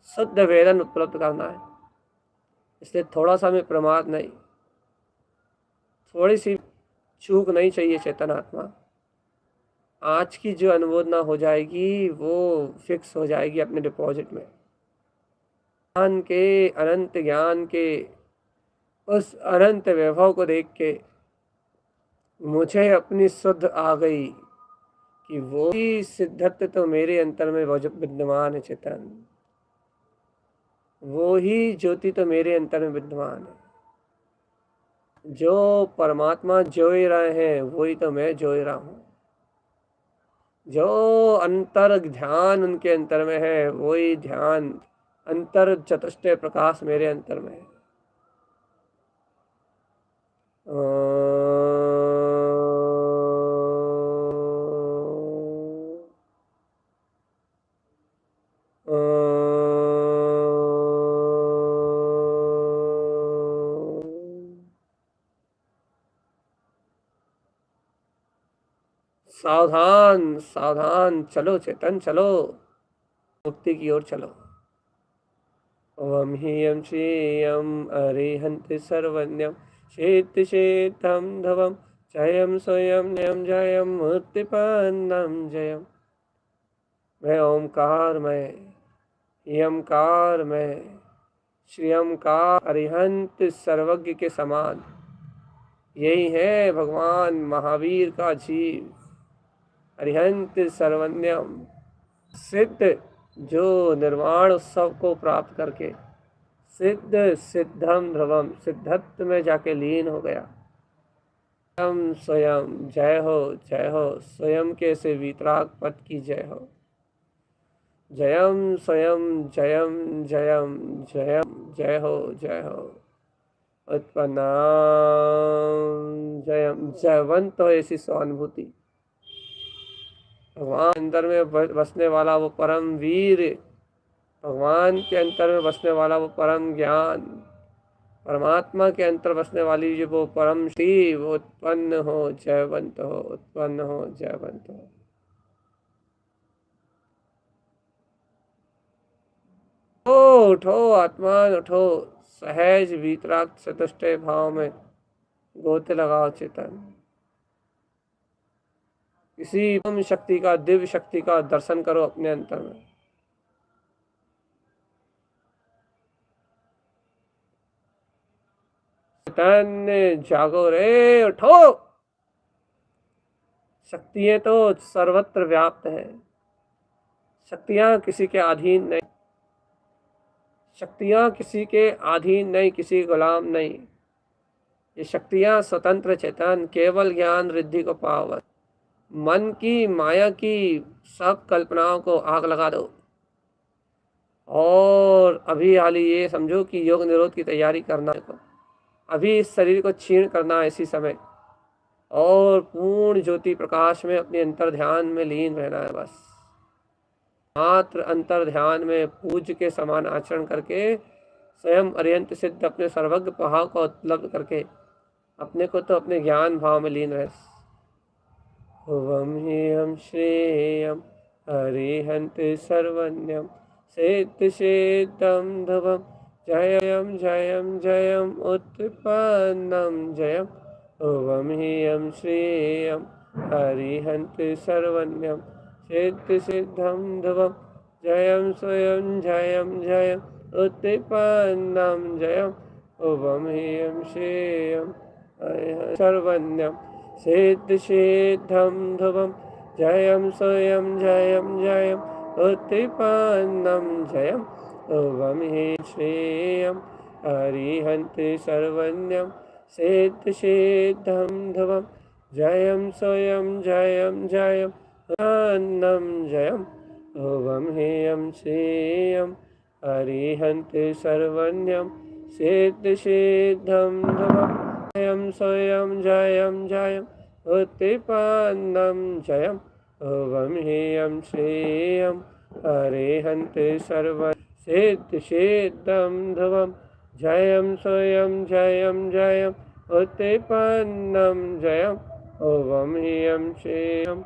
शुद्ध वेदन उपलब्ध करना है। इसलिए थोड़ा सा में प्रमाद नहीं, थोड़ी सी चूक नहीं चाहिए चेतन आत्मा। आज की जो अनुमोदना हो जाएगी वो फिक्स हो जाएगी अपने डिपॉजिट में। ज्ञान के, अनंत ज्ञान के उस अनंत वैभव को देख के मुझे अपनी शुद्ध आ गई कि वो ही सिद्धत्व तो मेरे अंतर में विद्यमान है। चेतन, वो ही ज्योति तो मेरे अंतर में विद्यमान है। जो परमात्मा जोई रहे हैं वही तो मैं जोई रहा हूँ। जो अंतर ध्यान उनके अंतर में है वही ध्यान अंतर चतुष्टय प्रकाश मेरे अंतर में है। सावधान सावधान, चलो चेतन चलो, मुक्ति की ओर चलो। ओम ह्रीं श्रीं अरिहंत सर्वज्ञं शेत्तिशेत्तं धवं जयं स्वयं जयं जयं मूर्तिपन्नं जयं। मैं ओंकार में, यमकार में, श्रीयंकार अरिहंत सर्वज्ञ के समान, यही है भगवान महावीर का जीव। अरिहंत सर्वज्ञम, सिद्ध, जो निर्वाण उत्सव को प्राप्त करके सिद्ध सिद्धम ध्रुवम, सिद्धत्व में जाके लीन हो गया। स्वयं स्वयं जय हो, जय हो, स्वयं के से वीतराग पद की जय हो। जयम स्वयं जयम जयम जयम, जय हो जय हो। उत्पन्ना जयम, जयवंत हो ऐसी स्वानुभूति। भगवान अंदर में बसने वाला वो परम वीर, भगवान के अंतर में बसने वाला वो परम ज्ञान, परमात्मा के अंतर बसने वाली जो वो परम श्री, वो उत्पन्न हो जयवंत हो, उत्पन्न हो जयवंत हो। उठो आत्मान उठो, सहज वीतराग चतुष्टय भाव में गोते लगाओ चेतन। किसी परम शक्ति का, दिव्य शक्ति का दर्शन करो अपने अंतर में। चैतन्य जागो रे, उठो। शक्तियां तो सर्वत्र व्याप्त है, शक्तियां किसी के अधीन नहीं। शक्तियाँ किसी के अधीन नहीं, किसी गुलाम नहीं। ये शक्तियाँ स्वतंत्र चेतन, केवल ज्ञान रिद्धि को पावन। मन की माया की सब कल्पनाओं को आग लगा दो और अभी हाली ये समझो कि योग निरोध की तैयारी करना है। अभी इस शरीर को क्षीण करना है इसी समय, और पूर्ण ज्योति प्रकाश में अपने अंतर ध्यान में लीन रहना है। बस मात्र अंतर ध्यान में पूज्य के समान आचरण करके, स्वयं अरिहंत सिद्ध अपने सर्वज्ञ भाव को उपलब्ध करके अपने को तो अपने ज्ञान भाव में लीन रहे। ओम ह्रीं श्रीयं अरिहंत सर्वज्ञं सिद्ध सिद्धं ध्रुवं जयं जयं जयं उत्पन्नं जयम्। ओम ह्रीं श्रीयं अरिहंत सर्वज्ञं सिद्ध सिद्धं ध्रुवं जयं स्वयं जयं जयं उत्पन्नं जयम्। ओम ह्रीं श्रीयं सर्वज्ञं सिद्ध सिद्धं ध्रुवं जयं स्वयं जयं जयं उत्पन्नं जयम्। ओम ह्रीं श्रीयं अरिहंत सर्वज्ञं सिद्ध सिद्धं ध्रुवं जयं स्वयं जयं जयं उत्पन्नं जयम्। ओम ह्रीं श्रीयं अरिहंत सर्वज्ञं सिद्ध सिद्धं ध्रुवं जयं स्वयं जयं जयं उत्पन्नं जयम्। ओम ह्रीं श्रीयं अरिहंत सर्वज्ञं सिद्ध सिद्धं ध्रुवं जयं स्वयं जयं जयं उत्पन्नं जयम्। ओम ह्रीं श्रीयं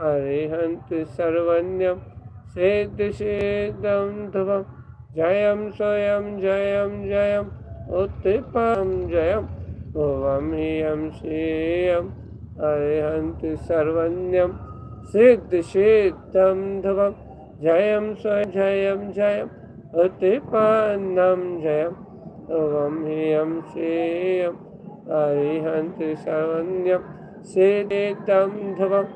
अरिहंत सर्वज्ञं सिद्ध सिद्धं ध्रुवं जयं स्वयं जयं जयं उत्पन्नं जयम्। ओम ह्रीं श्रीयं अरिहंत सर्वज्ञं सिद्ध सिद्धं ध्रुवं जयं स्वयं जयं जयं उत्पन्नं जयम्। ओम ह्रीं श्रीयं अरिहंत सर्वज्ञं सिद्ध सिद्धं ध्रुवं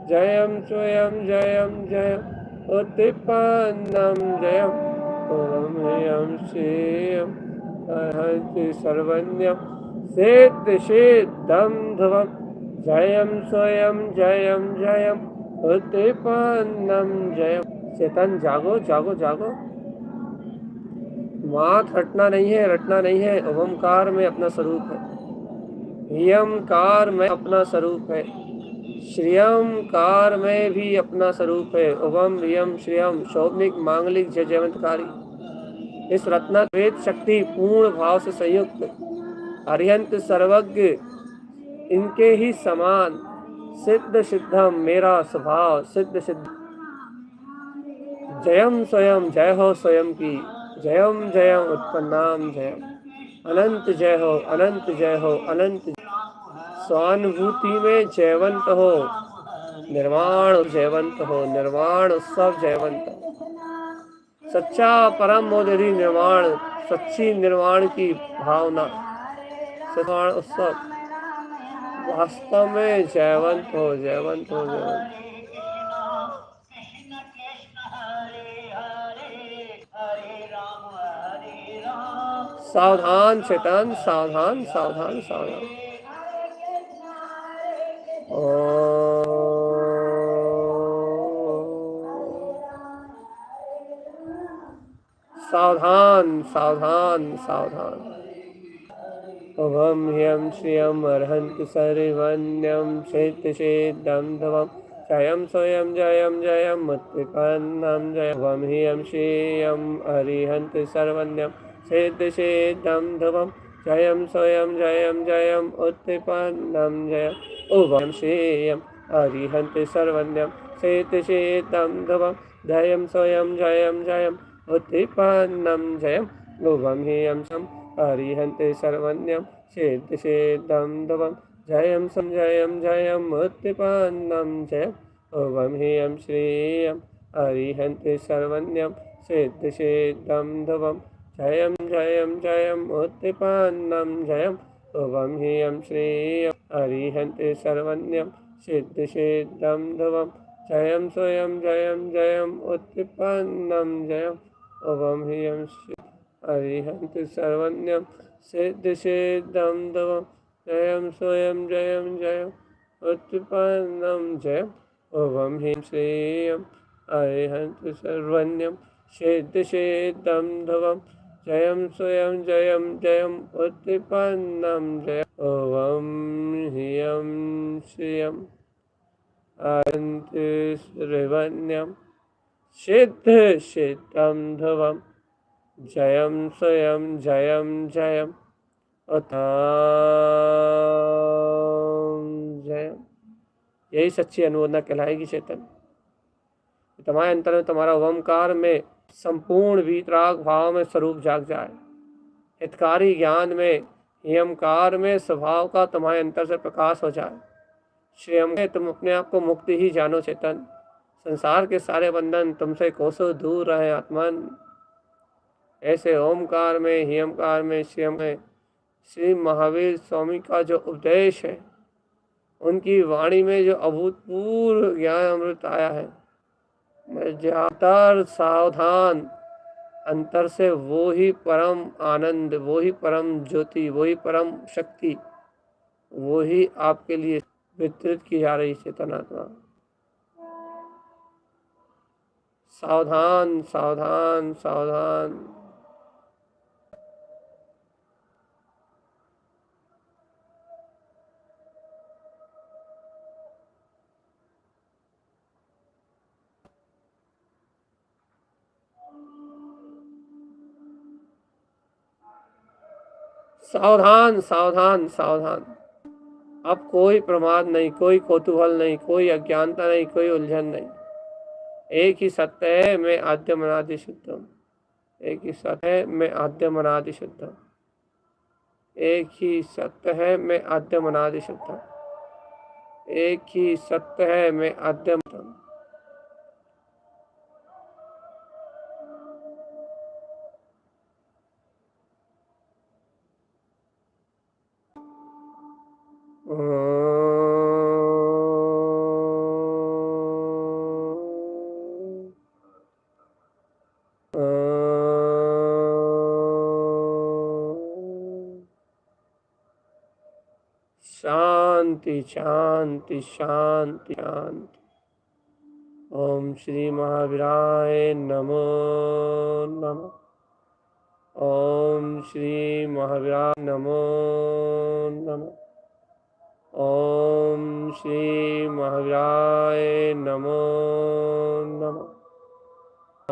जयं स्वयं जयं जयं उत्पन्नं जयम्। ओम ह्रीं श्रीयं अरिहंत सर्वज्ञं सिद्ध सिद्धं ध्रुवं जयं स्वयं जयं जयं उत्पन्नं जयम्। चेतन जागो जागो जागो, मात हटना नहीं है, रटना नहीं है। ओमकार में अपना स्वरूप है, ह्रीयंकार में अपना स्वरूप है, श्रियंकार में भी अपना स्वरूप है। ओम ह्रीं श्रियं शोभनिक मांगलिक जय जयवंतकारी। इस रत्नाद्वैत शक्ति पूर्ण भाव से संयुक्त अरिहंत सर्वज्ञ, इनके ही समान सिद्ध सिद्धम मेरा स्वभाव सिद्ध सिद्ध। जयम स्वयं जय हो स्वयं की, जयम जयम उत्पन्नाम जयम। अनंत जय हो अनंत जय हो अनंत। स्वानुभूति में जयवंत हो, निर्वाण जयवंत हो, निर्वाण उत्सव जयवंत। सच्चा परम मोदरी निर्वाण, सच्ची निर्वाण की भावना, निर्वाण उत्सव वास्तव में जयवंत हो जयवंत हो जयवंत। सावधान चेतन, सावधान सावधान सावधान। सावधान सावधान सावधान। ओम ह्रीं श्रियं अरिहंत सर्वज्ञं सिद्ध सिद्धं ध्रुवं जयं स्वयं जयं जयं उत्पन्नं जयम्। ओम ह्रीं श्रियं अरिहंत सर्वज्ञं सिद्ध सिद्धं ध्रुवं जयं स्वयं जयं जयं उत्पन्नं जयम्। ओम श्रियं अरिहंत सर्वज्ञं सिद्ध सिद्धं ध्रुवं जयं स्वयं जयं जयं उत्पन्नं जयम्। ओम ह्रीं श्रियं अरिहंत सर्वज्ञं सिद्ध सिद्धं ध्रुवं जयं जयं जयं उत्पन्नं जयम्। ओम ह्रीं श्रियं अरिहंत सर्वज्ञं सिद्ध सिद्धं ध्रुवं जयं जयं जयं उत्पन्नं जयम्। ओम ह्रीं श्रियं अरिहंत सर्वज्ञं सिद्ध सिद्धं ध्रुवं जयं स्वयं जयं जयं उत्पन्नं जयम्। ओम ह्रीं अरिहंत सर्वज्ञं सिद्धिसिद्धं दवं जयं स्वयं जयं जयं उत्पन्नं जयं ओम ह्रीं श्रीं अरिहंत सर्वज्ञं सिद्धिसिद्धं दवं जयं स्वयं जयं जयं उत्पन्नं जयं ओम ह्रीं श्रीं अरिहंत सर्वज्ञं सिद्धिसिद्धं दवं जयं स्वयं जयं जयं जयम। यही सच्ची अनुमोदना कहलाएगी चेतन। तुम्हारे अंतर में तुम्हारा ओमकार में संपूर्ण वीतराग भाव में स्वरूप जाग जाए। हितकारी ज्ञान में हियमकार में स्वभाव का तुम्हारे अंतर से प्रकाश हो जाए। श्रेयम में तुम अपने आप को मुक्त ही जानो चेतन। संसार के सारे बंधन तुमसे कोसों दूर रहे आत्मन। ऐसे ओमकार में हियमकार में श्रेयम में श्री महावीर स्वामी का जो उपदेश है, उनकी वाणी में जो अभूतपूर्व ज्ञान अमृत आया है, मैं ज्यादातर सावधान अंतर से वो ही परम आनंद, वो ही परम ज्योति, वो ही परम शक्ति, वो ही आपके लिए वितरित की जा रही चेतनात्मा। सावधान सावधान सावधान। सावधान सावधान सावधान। अब कोई प्रमाद नहीं, कोई कौतूहल नहीं, कोई अज्ञानता नहीं, कोई उलझन नहीं। एक ही सत्य है, मैं आद्य मनादि शुद्धम। एक ही सत्य है, मैं आद्य मनादि शुद्धम। एक ही सत्य है, मैं आद्य मनादि शुद्धम। एक ही सत्य है, मैं आद्य मतम। शांति शांति शांति शांति। ओम श्री महावीराय नमो नमः। ओम श्री महावीराय नमो नमः। ओम श्री महावीराय नमो नमः।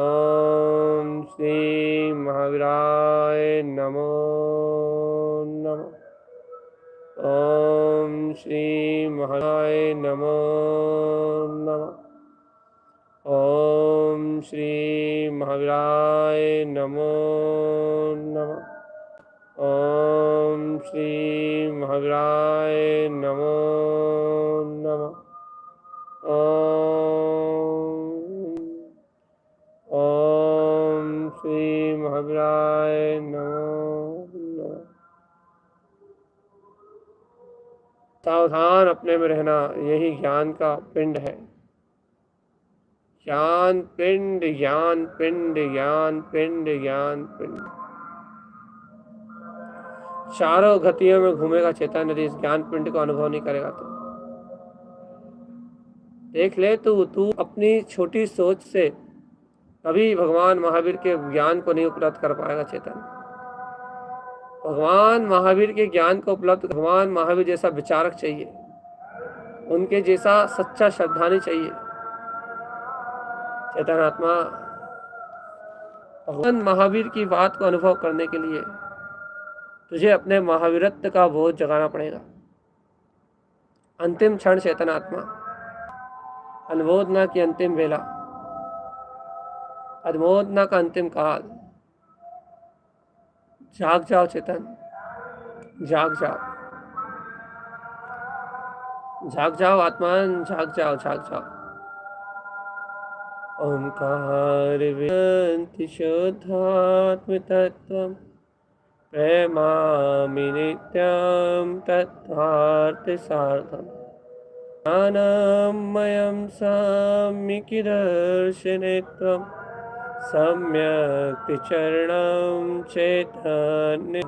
ओम श्री महावीराय नमो नमः। ओम श्री महावीराय नमो नमः। ओम श्री महावीराय नमो नमः। ओम श्री महावीराय नमो नमः। ओम श्री महावीराय नमो नमः। सावधान अपने में रहना, यही ज्ञान का पिंड है। ज्ञान पिंड ज्ञान पिंड ज्ञान पिंड ज्ञान पिंड। चारों गतियों में घूमेगा चेतन यदि इस ज्ञान पिंड को अनुभव नहीं करेगा तो। देख ले तू अपनी छोटी सोच से कभी भगवान महावीर के ज्ञान को नहीं उपलब्ध कर पाएगा चेतन। भगवान महावीर के ज्ञान को उपलब्ध, भगवान महावीर जैसा विचारक चाहिए, उनके जैसा सच्चा श्रद्धानी चाहिए चेतन आत्मा। भगवान महावीर की बात को अनुभव करने के लिए तुझे अपने महावीरत्व का बोध जगाना पड़ेगा। अंतिम क्षण चेतन आत्मा, अनुमोदना की अंतिम वेला, अनुमोदना का अंतिम काल। जाग जाओ चेतन, जाग जाओ, जाग जाओ आत्मान, जाग जाओ, जाग जाओ। ओंकार विनंति शुद्धात्म तत्वम् प्रेमामि नित्यं तत्त्वार्थ सार्थम्। ज्ञानमयं साम्यिक दर्शने त्वं सम्यक् चरणं चैतन्य।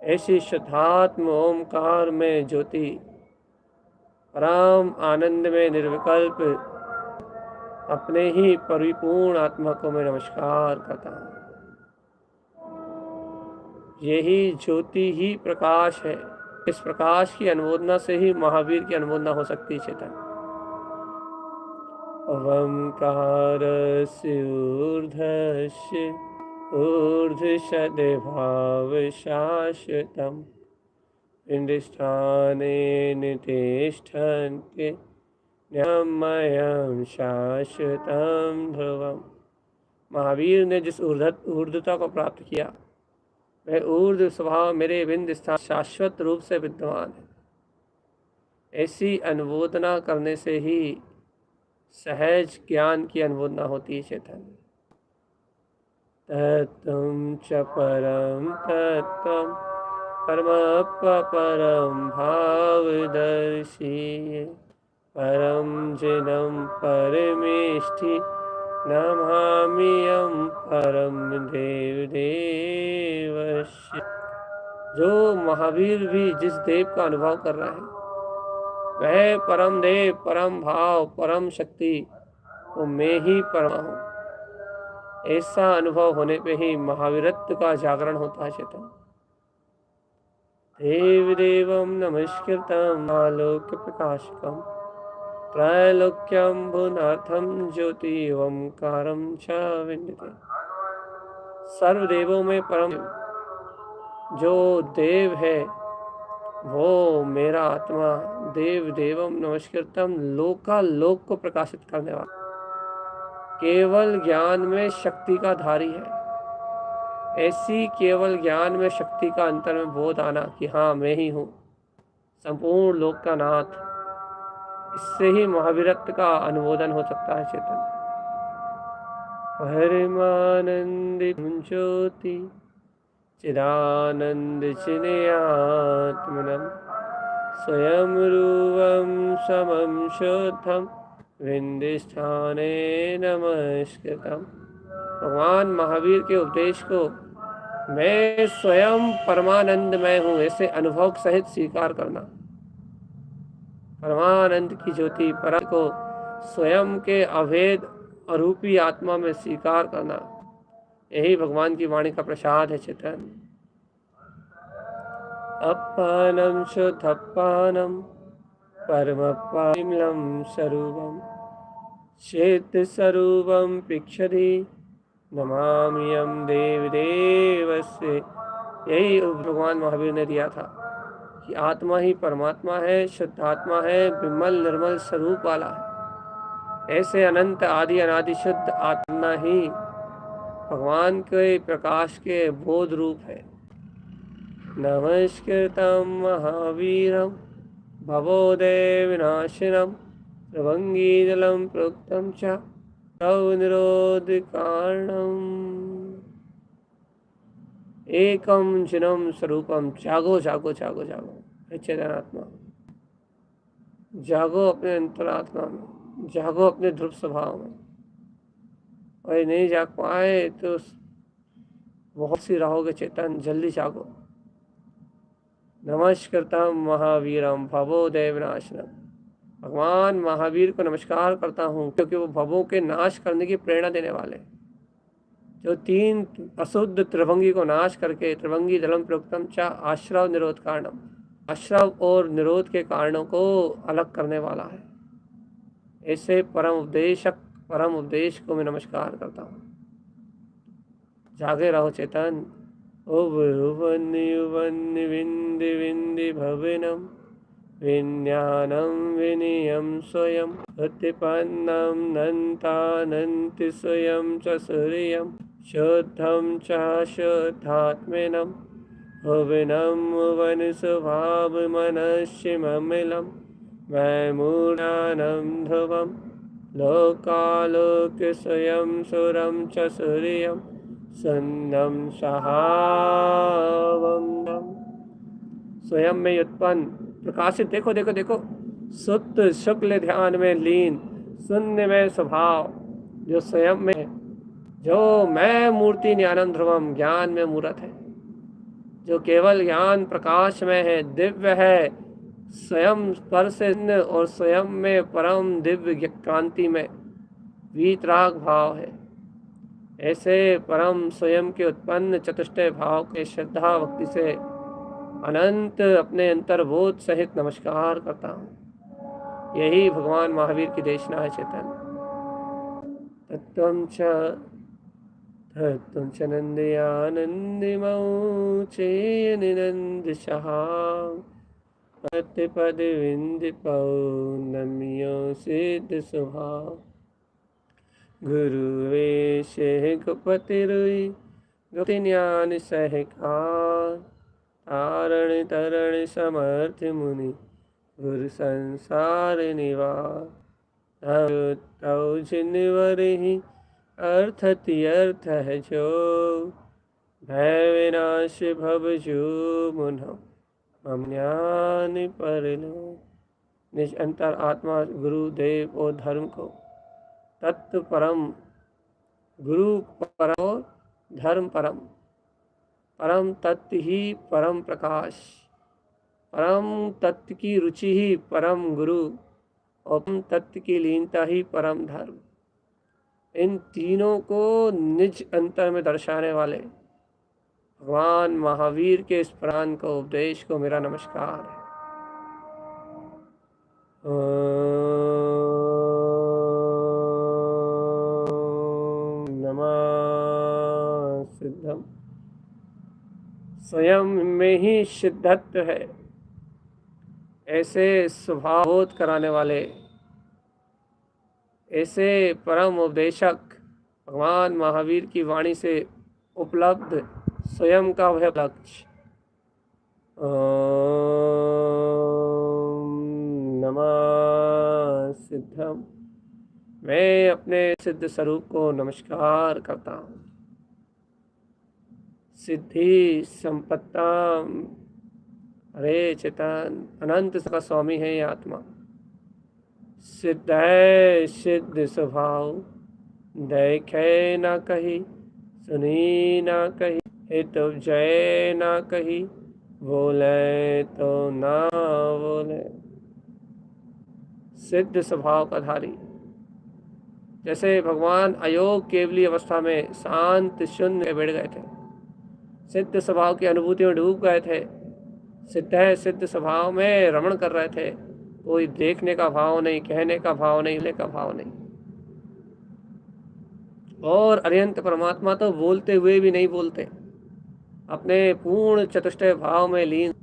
ऐसी शुद्धात्म ओमकार में ज्योति परम आनंद में निर्विकल्प अपने ही परिपूर्ण आत्मा को मैं नमस्कार करता हूँ। यही ज्योति ही प्रकाश है। इस प्रकाश की अनुमोदना से ही महावीर की अनुमोदना हो सकती है। चेतन ओंकारस्य ऊर्ध्वस्य ऊर्ध्वसद्भाव शाश्वतम् पिण्डस्थाने तिष्ठन्ति न्यामयं शाश्वतं ध्रुवम्। महावीर ने जिस ऊर्ध्वता को प्राप्त किया वह ऊर्ध्व स्वभाव मेरे बिंद स्थान शाश्वत रूप से विद्यमान है। ऐसी अनुमोदना करने से ही सहज ज्ञान की अनुमोदना होती है। चेतन तत्त्वं च परं तत्त्वं परमं भावदर्शी परं जिनं परमेष्ठि नमाम्यहं परम देवदेवस्य। जो महावीर भी जिस देव का अनुभव कर रहा है वह परम देव, परम भाव, परम शक्ति वो मैं ही परमा हूँ। ऐसा अनुभव होने पे ही महावीरत्व का जागरण होता है। चेतन देवदेवं नमस्कृतं आलोक्य प्रकाशकं त्रैलोक्यं भुवनार्थं ज्योति ओंकारं च विन्दते। सर्वदेवों में परम जो देव है वो मेरा आत्मा देव देवम नमस्कृतम लोकालोक को प्रकाशित करने वाला केवल ज्ञान में शक्ति का धारी है। ऐसी केवल ज्ञान में शक्ति का अंतर में बोध आना कि हाँ मैं ही हूँ संपूर्ण लोक का नाथ, इससे ही महावीरत्व का अनुमोदन हो सकता है। चेतन परमानंद ज्योति चिदानंद चिन्यात्मनम् स्वयं रूपं समं शुद्धं विंध्यस्थाने नमस्कृतम्। भगवान महावीर के उपदेश को मैं स्वयं परमानंदमय हूँ ऐसे अनुभव सहित स्वीकार करना। परमानंद की ज्योति परम को स्वयं के अभेद अरूपी आत्मा में स्वीकार करना, यही भगवान की वाणी का प्रसाद है। चेतन अपानम शुद्धपानम परमपाइमलं स्वरूपम चेत स्वरूपम पिक्षति नमाम्यहं देवदेवस्य। यही भगवान महावीर ने दिया था कि आत्मा ही परमात्मा है, शुद्ध आत्मा है, विमल निर्मल स्वरूप वाला है। ऐसे अनंत आदि अनादि शुद्ध आत्मा ही भगवान के प्रकाश के बोध रूप है। नमस्कृतं महावीरं भवोदय विनाशिनं प्रभंगीजलं प्रोक्तं च निरोध कारणम् एकम जिनम स्वरूपम। जागो जागो जागो जागो चेतनात्मा, जागो अपने अंतरात्मा में, जागो अपने ध्रुव स्वभाव में। और नहीं जाग पाए तो बहुत सी रहोगे। चेतन जल्दी जागो। नमस्कृतं महावीरम भवोदय विनाशनम। भगवान महावीर को नमस्कार करता हूँ क्योंकि वो भवों के नाश करने की प्रेरणा देने वाले, जो तीन अशुद्ध त्रिभंगी को नाश करके त्रिभंगी जलम प्रोक्तम च आश्रव निरोध कारणम, आश्रव और निरोध के कारणों को अलग करने वाला है। ऐसे परम उपदेश को मैं नमस्कार करता हूँ। जागे रहो चेतन। विंदि विंदि भवनम विज्ञानम विनियम स्वयं प्रतिपन्नम नन्तानन्ति स्वयं च सूर्यं शुद्धं च शुद्धात्मेनं भुवनं वन स्वभावमनश्चिममिलं वैमूढानं ध्रुवं लोकालोक्य स्वयं सुरं च सूर्यं सन्नं सहावन्दं। स्वयं में उत्पन्न प्रकाशित देखो शुद्ध शुक्ल ध्यान में लीन शून्य में स्वभाव जो स्वयं में है, जो मैं मूर्ति ज्ञानम ध्रुवम, ज्ञान में मूर्त है, जो केवल ज्ञान प्रकाश में है, दिव्य है, स्वयं पर से भिन्न और स्वयं में परम दिव्य कांति में वीतराग भाव है। ऐसे परम स्वयं के उत्पन्न चतुष्टय भाव के श्रद्धा भक्ति से अनंत अपने अंतर्बोध सहित नमस्कार करता हूँ। यही भगवान महावीर की देशना है। चेतन तत्वं च नंदयानंदिमौ चेयनिनंदशः पद विंदिपौ नम्यो सिद्ध स्वभाव गुरुवेश गुपतिरुई गुप्ति ज्ञान सहकार तारण तरण समर्थ मुनि गुरु संसार निवार तौ जिनवर ही अर्थति अर्थ है जो भय विनाश भव जो मुनौ मम ज्ञान पर लो। निज अंतर आत्मा गुरुदेव और धर्म को तत्व परम, गुरु परम और धर्म परम, परम तत्व ही परम प्रकाश, परम तत्व की रुचि ही परम गुरु और परम तत्व की लीनता ही परम धर्म। इन तीनों को निज अंतर में दर्शाने वाले भगवान महावीर के इस प्राण को उपदेश को मेरा नमस्कार है। नमः सिद्धम। स्वयं में ही सिद्धत्व है, ऐसे स्वभावोध कराने वाले, ऐसे परम उपदेशक भगवान महावीर की वाणी से उपलब्ध स्वयं का वह लक्ष्य। नमः सिद्धम। मैं अपने सिद्ध स्वरूप को नमस्कार करता हूँ। सिद्धि संपत्ता, अरे चेतन अनंत का स्वामी है ये आत्मा। सिद्ध है सिद्ध स्वभाव, देखे ना कही सुनी ना कही, हित जय ना कही, बोले तो ना बोले। सिद्ध स्वभाव का धारी, जैसे भगवान अयोग केवली अवस्था में शांत शून्य बैठ गए थे, सिद्ध स्वभाव की अनुभूति में डूब गए थे, सिद्ध है सिद्ध स्वभाव में रमण कर रहे थे। कोई देखने का भाव नहीं, कहने का भाव नहीं, लेने का भाव नहीं। और अरिहंत परमात्मा तो बोलते हुए भी नहीं बोलते, अपने पूर्ण चतुष्टय भाव में लीन।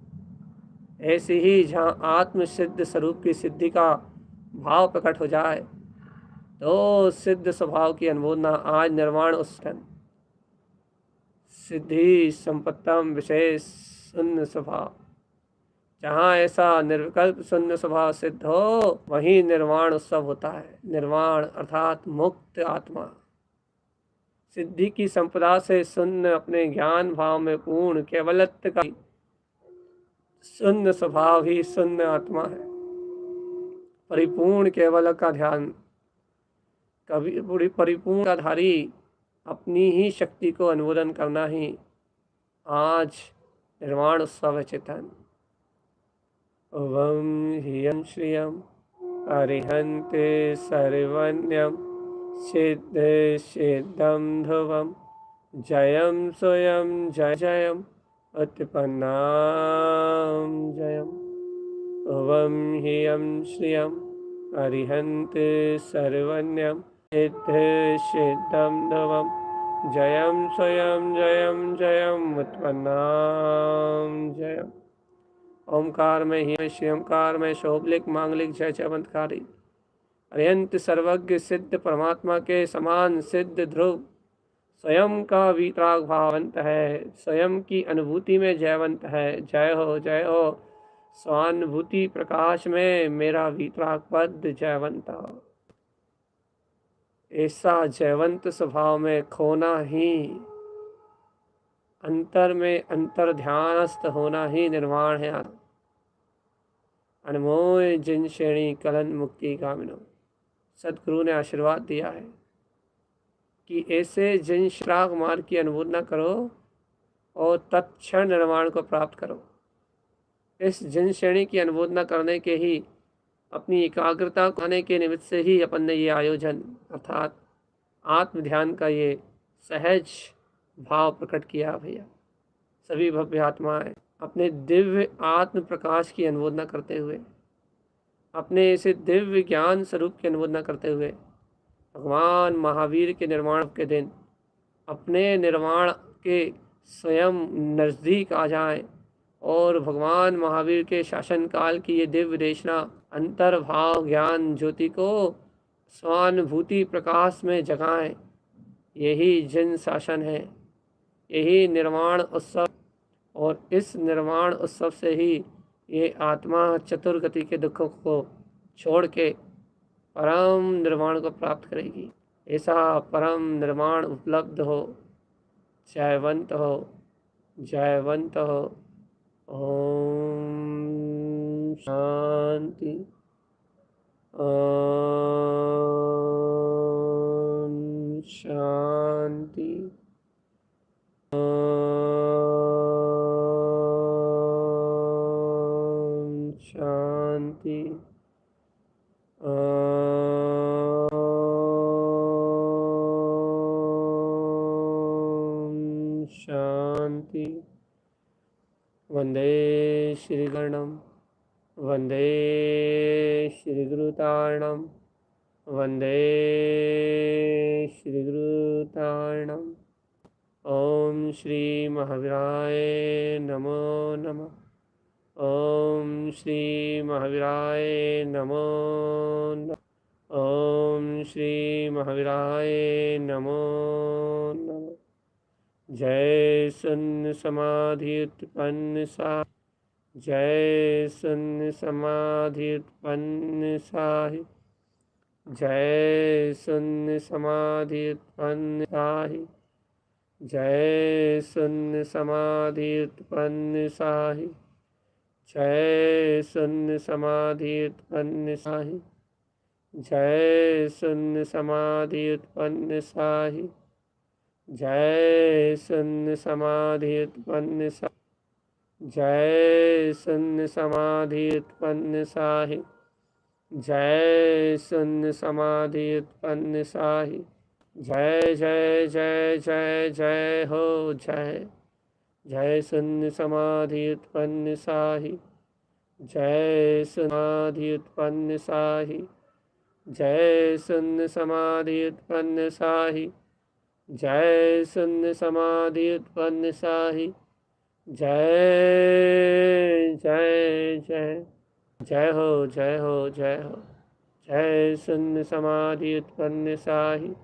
ऐसी ही जहाँ आत्म सिद्ध स्वरूप की सिद्धि का भाव प्रकट हो जाए तो सिद्ध स्वभाव की अनुमोदना आज निर्वाण उष्टन सिद्धि संपत्तम विशेष शून्य स्वभाव। जहाँ ऐसा निर्विकल्प शून्य स्वभाव सिद्ध हो वहीं निर्वाण उत्सव होता है। निर्वाण अर्थात मुक्त आत्मा, सिद्धि की संपदा से शून्य अपने ज्ञान भाव में पूर्ण केवलत्व का शून्य स्वभाव ही शून्य आत्मा है। परिपूर्ण केवल का ध्यान, कभी परिपूर्ण का धारी अपनी ही शक्ति को अनुमोदन करना ही आज निर्वाण उत्सव चेतन। ओम ह्रियं श्रियं अरिहन्ते सर्वज्ञं सिद्ध सिद्धं ध्रुवं जयं स्वयं जय जयं उत्पन्नां जयम्। ओम ह्रियं श्रियं अरिहन्ते सर्वज्ञं सिद्ध सिद्धं ध्रुवं जयं स्वयं जयं जयं उत्पन्नां जयम्। ओमकार में ही श्री ओमकार में शोभलिक मांगलिक जय चमत्कारी अरिहंत सर्वज्ञ सिद्ध परमात्मा के समान सिद्ध ध्रुव स्वयं का वीतराग भावंत है, स्वयं की अनुभूति में जयवंत है। जय हो जय हो, स्वानुभूति प्रकाश में मेरा वीतराग पद जयवंत हो। ऐसा जयवंत स्वभाव में खोना ही, अंतर में अंतर ध्यानस्थ होना ही निर्वाण है। अनमोय जिन श्रेणी कलन मुक्ति कामिनो, सदगुरु ने आशीर्वाद दिया है। कि ऐसे जिन श्राग मार्ग की अनुमोदना करो और तत्क्षण निर्वाण को प्राप्त करो। इस जिन श्रेणी की अनुमोदना करने के ही अपनी एकाग्रता को आने के निमित्त से ही अपन ने ये आयोजन अर्थात आत्म ध्यान का ये सहज भाव प्रकट किया। भैया सभी भव्य आत्माएं अपने दिव्य आत्म प्रकाश की अनुमोदना करते हुए, अपने इसे दिव्य ज्ञान स्वरूप की अनुमोदना करते हुए भगवान महावीर के निर्वाण के दिन अपने निर्वाण के स्वयं नज़दीक आ जाएं और भगवान महावीर के शासन काल की ये दिव्य देशना अंतर्भाव ज्ञान ज्योति को स्वानुभूति प्रकाश में जगाएं। यही जिन शासन है, यही निर्वाण उत्सव, और इस निर्वाण उत्सव से ही ये आत्मा चतुर्गति के दुखों को छोड़ के परम निर्वाण को प्राप्त करेगी। ऐसा परम निर्वाण उपलब्ध हो। जयवंत हो, जयवंत हो। ओम शांति, ओम शांति, ओम शांति, ओम शांति। वंदे श्रीगणम, वंदे श्रीगुरुतारणम, वंदे श्रीगुरुतारणम। ओम श्री महावीराय नमो नमः। ओम श्री महावीराय नमो नमः। ओम श्री महावीराय नमो नमः। जय शून्य समाधि उत्पन्न सा, जय शून्य समाधि उत्पन्न साहि, जय शून्य समाधि उत्पन्न साहि, जय शून्य समाधि उत्पन्न साहि, जय शून्य समाधि उत्पन्न साहि, जय शून्य समाधि उत्पन्न साहि, जय शून्य समाधि उत्पन्न साहि, जय शून्य समाधि उत्पन्न साहि, जय शून्य समाधि उत्पन्न साहि। जय जय जय जय जय हो जय, जय शून्य समाधि उत्पन्न साहि, जय समाधि उत्पन्न साहि, जय शून्य समाधि उत्पन्न साहि, जय शून्य समाधि उत्पन्न साहि। जय जय जय जय हो, जय हो, जय हो। जय शून्य समाधि उत्पन्न साहि,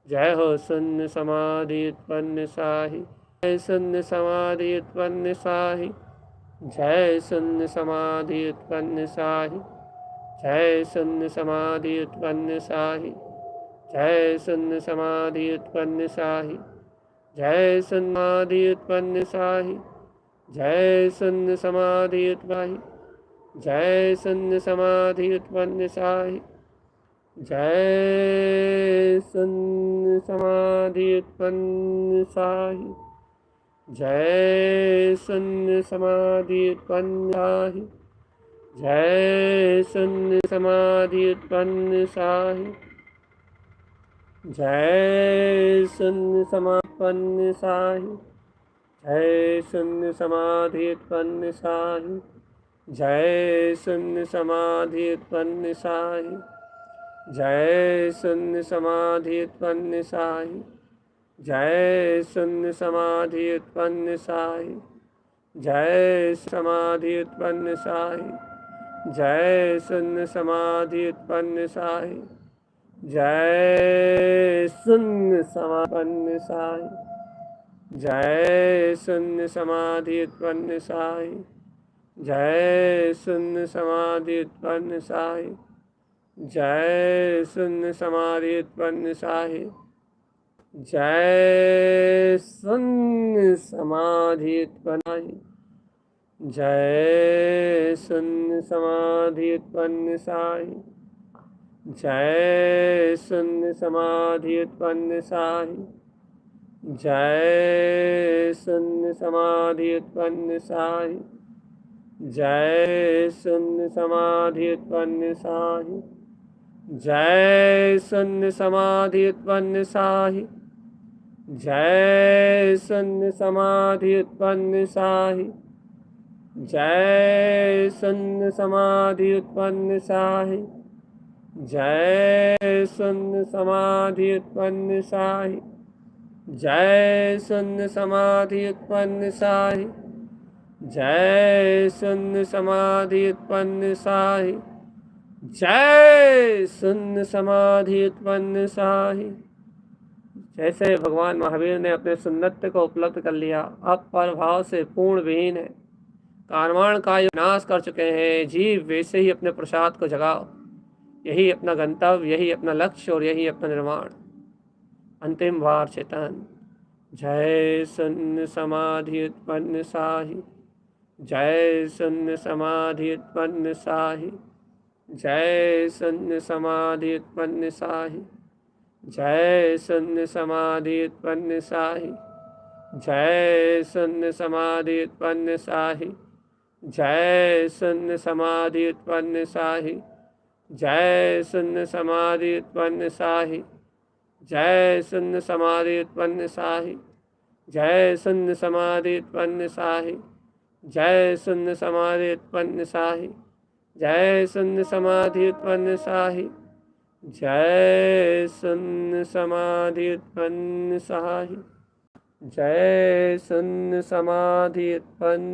जय हो शून्य समाधि उत्पन्न साहि, जय शून्य समाधि उत्पन्न साहि, जय शून्य समाधि उत्पन्न साहि, जय शून्य समाधि उत्पन्न साहि, जय शून्य समाधि उत्पन्न साहि, जय समाधि उत्पन्न साहि, जय शून्य समाधि उत्पन्न, जय शून्य समाधि उत्पन्न साहि, जय शून्य समाधि उत्पन्न साहि, जय शून्य समाधि उत्पन्न साहि, जय शून्य समाधि उत्पन्न साहि, जय शून्य समापन्न साहि, जय शून्य समाधि उत्पन्न साहि, जय शून्य समाधि उत्पन्न साहि, जय शून्य समाधि उत्पन्न साहि, जय शून्य समाधि उत्पन्न साहि, जय समाधि उत्पन्न साहि, जय शून्य समाधि उत्पन्न साहि, जय शून्य समापन्न साहि, जय शून्य समाधि उत्पन्न साहि, जय शून्य समाधि उत्पन्न साहि, जय शून्य समाधि उत्पन्न साहि, जय शून्य समाधि उत्पन्न, जय शून्य समाधि उत्पन्न साहि, जय शून्य समाधि उत्पन्न साहि। जय शून्य समाधि उत्पन्न साहि। जय शून्य समाधि उत्पन्न साहि। जय शून्य समाधि उत्पन्न साहि। जय शून्य समाधि उत्पन्न साहि। जय शून्य समाधि उत्पन्न साहि। जय शून्य समाधि उत्पन्न साहि। जय शून्य समाधि उत्पन्न साहि। जय शून्य समाधि उत्पन्न साहि। जय शून्य समाधि उत्पन्न साहि। जैसे भगवान महावीर ने अपने सुन्नत को उपलब्ध कर लिया, अब परभाव से पूर्ण विहीन है, कारवाण का विनाश कर चुके हैं जीव, वैसे ही अपने प्रसाद को जगाओ। यही अपना गंतव्य, यही अपना लक्ष्य और यही अपना निर्माण। अंतिम बार चेतन। जय शून्य समाधि उत्पन्न साहि। जय शून्य समाधि उत्पन्न साहि। जय शून्य समाधि उत्पन्न साहि। जय शून्य समाधि उत्पन्न साहि। जय शून्य समाधि उत्पन्न साहि। जय शून्य समाधि उत्पन्न साहि। जय शून्य समाधि उत्पन्न साहि। जय शून्य समाधि उत्पन्न साहि। जय शून्य समाधि उत्पन्न साहि। जय शून्य समाधि उत्पन्न साहि। जय शून्य समाधि उत्पन्न साहि। जय शून्य समाधि उत्पन्न साहि। जय शून्य समाधि उत्पन्न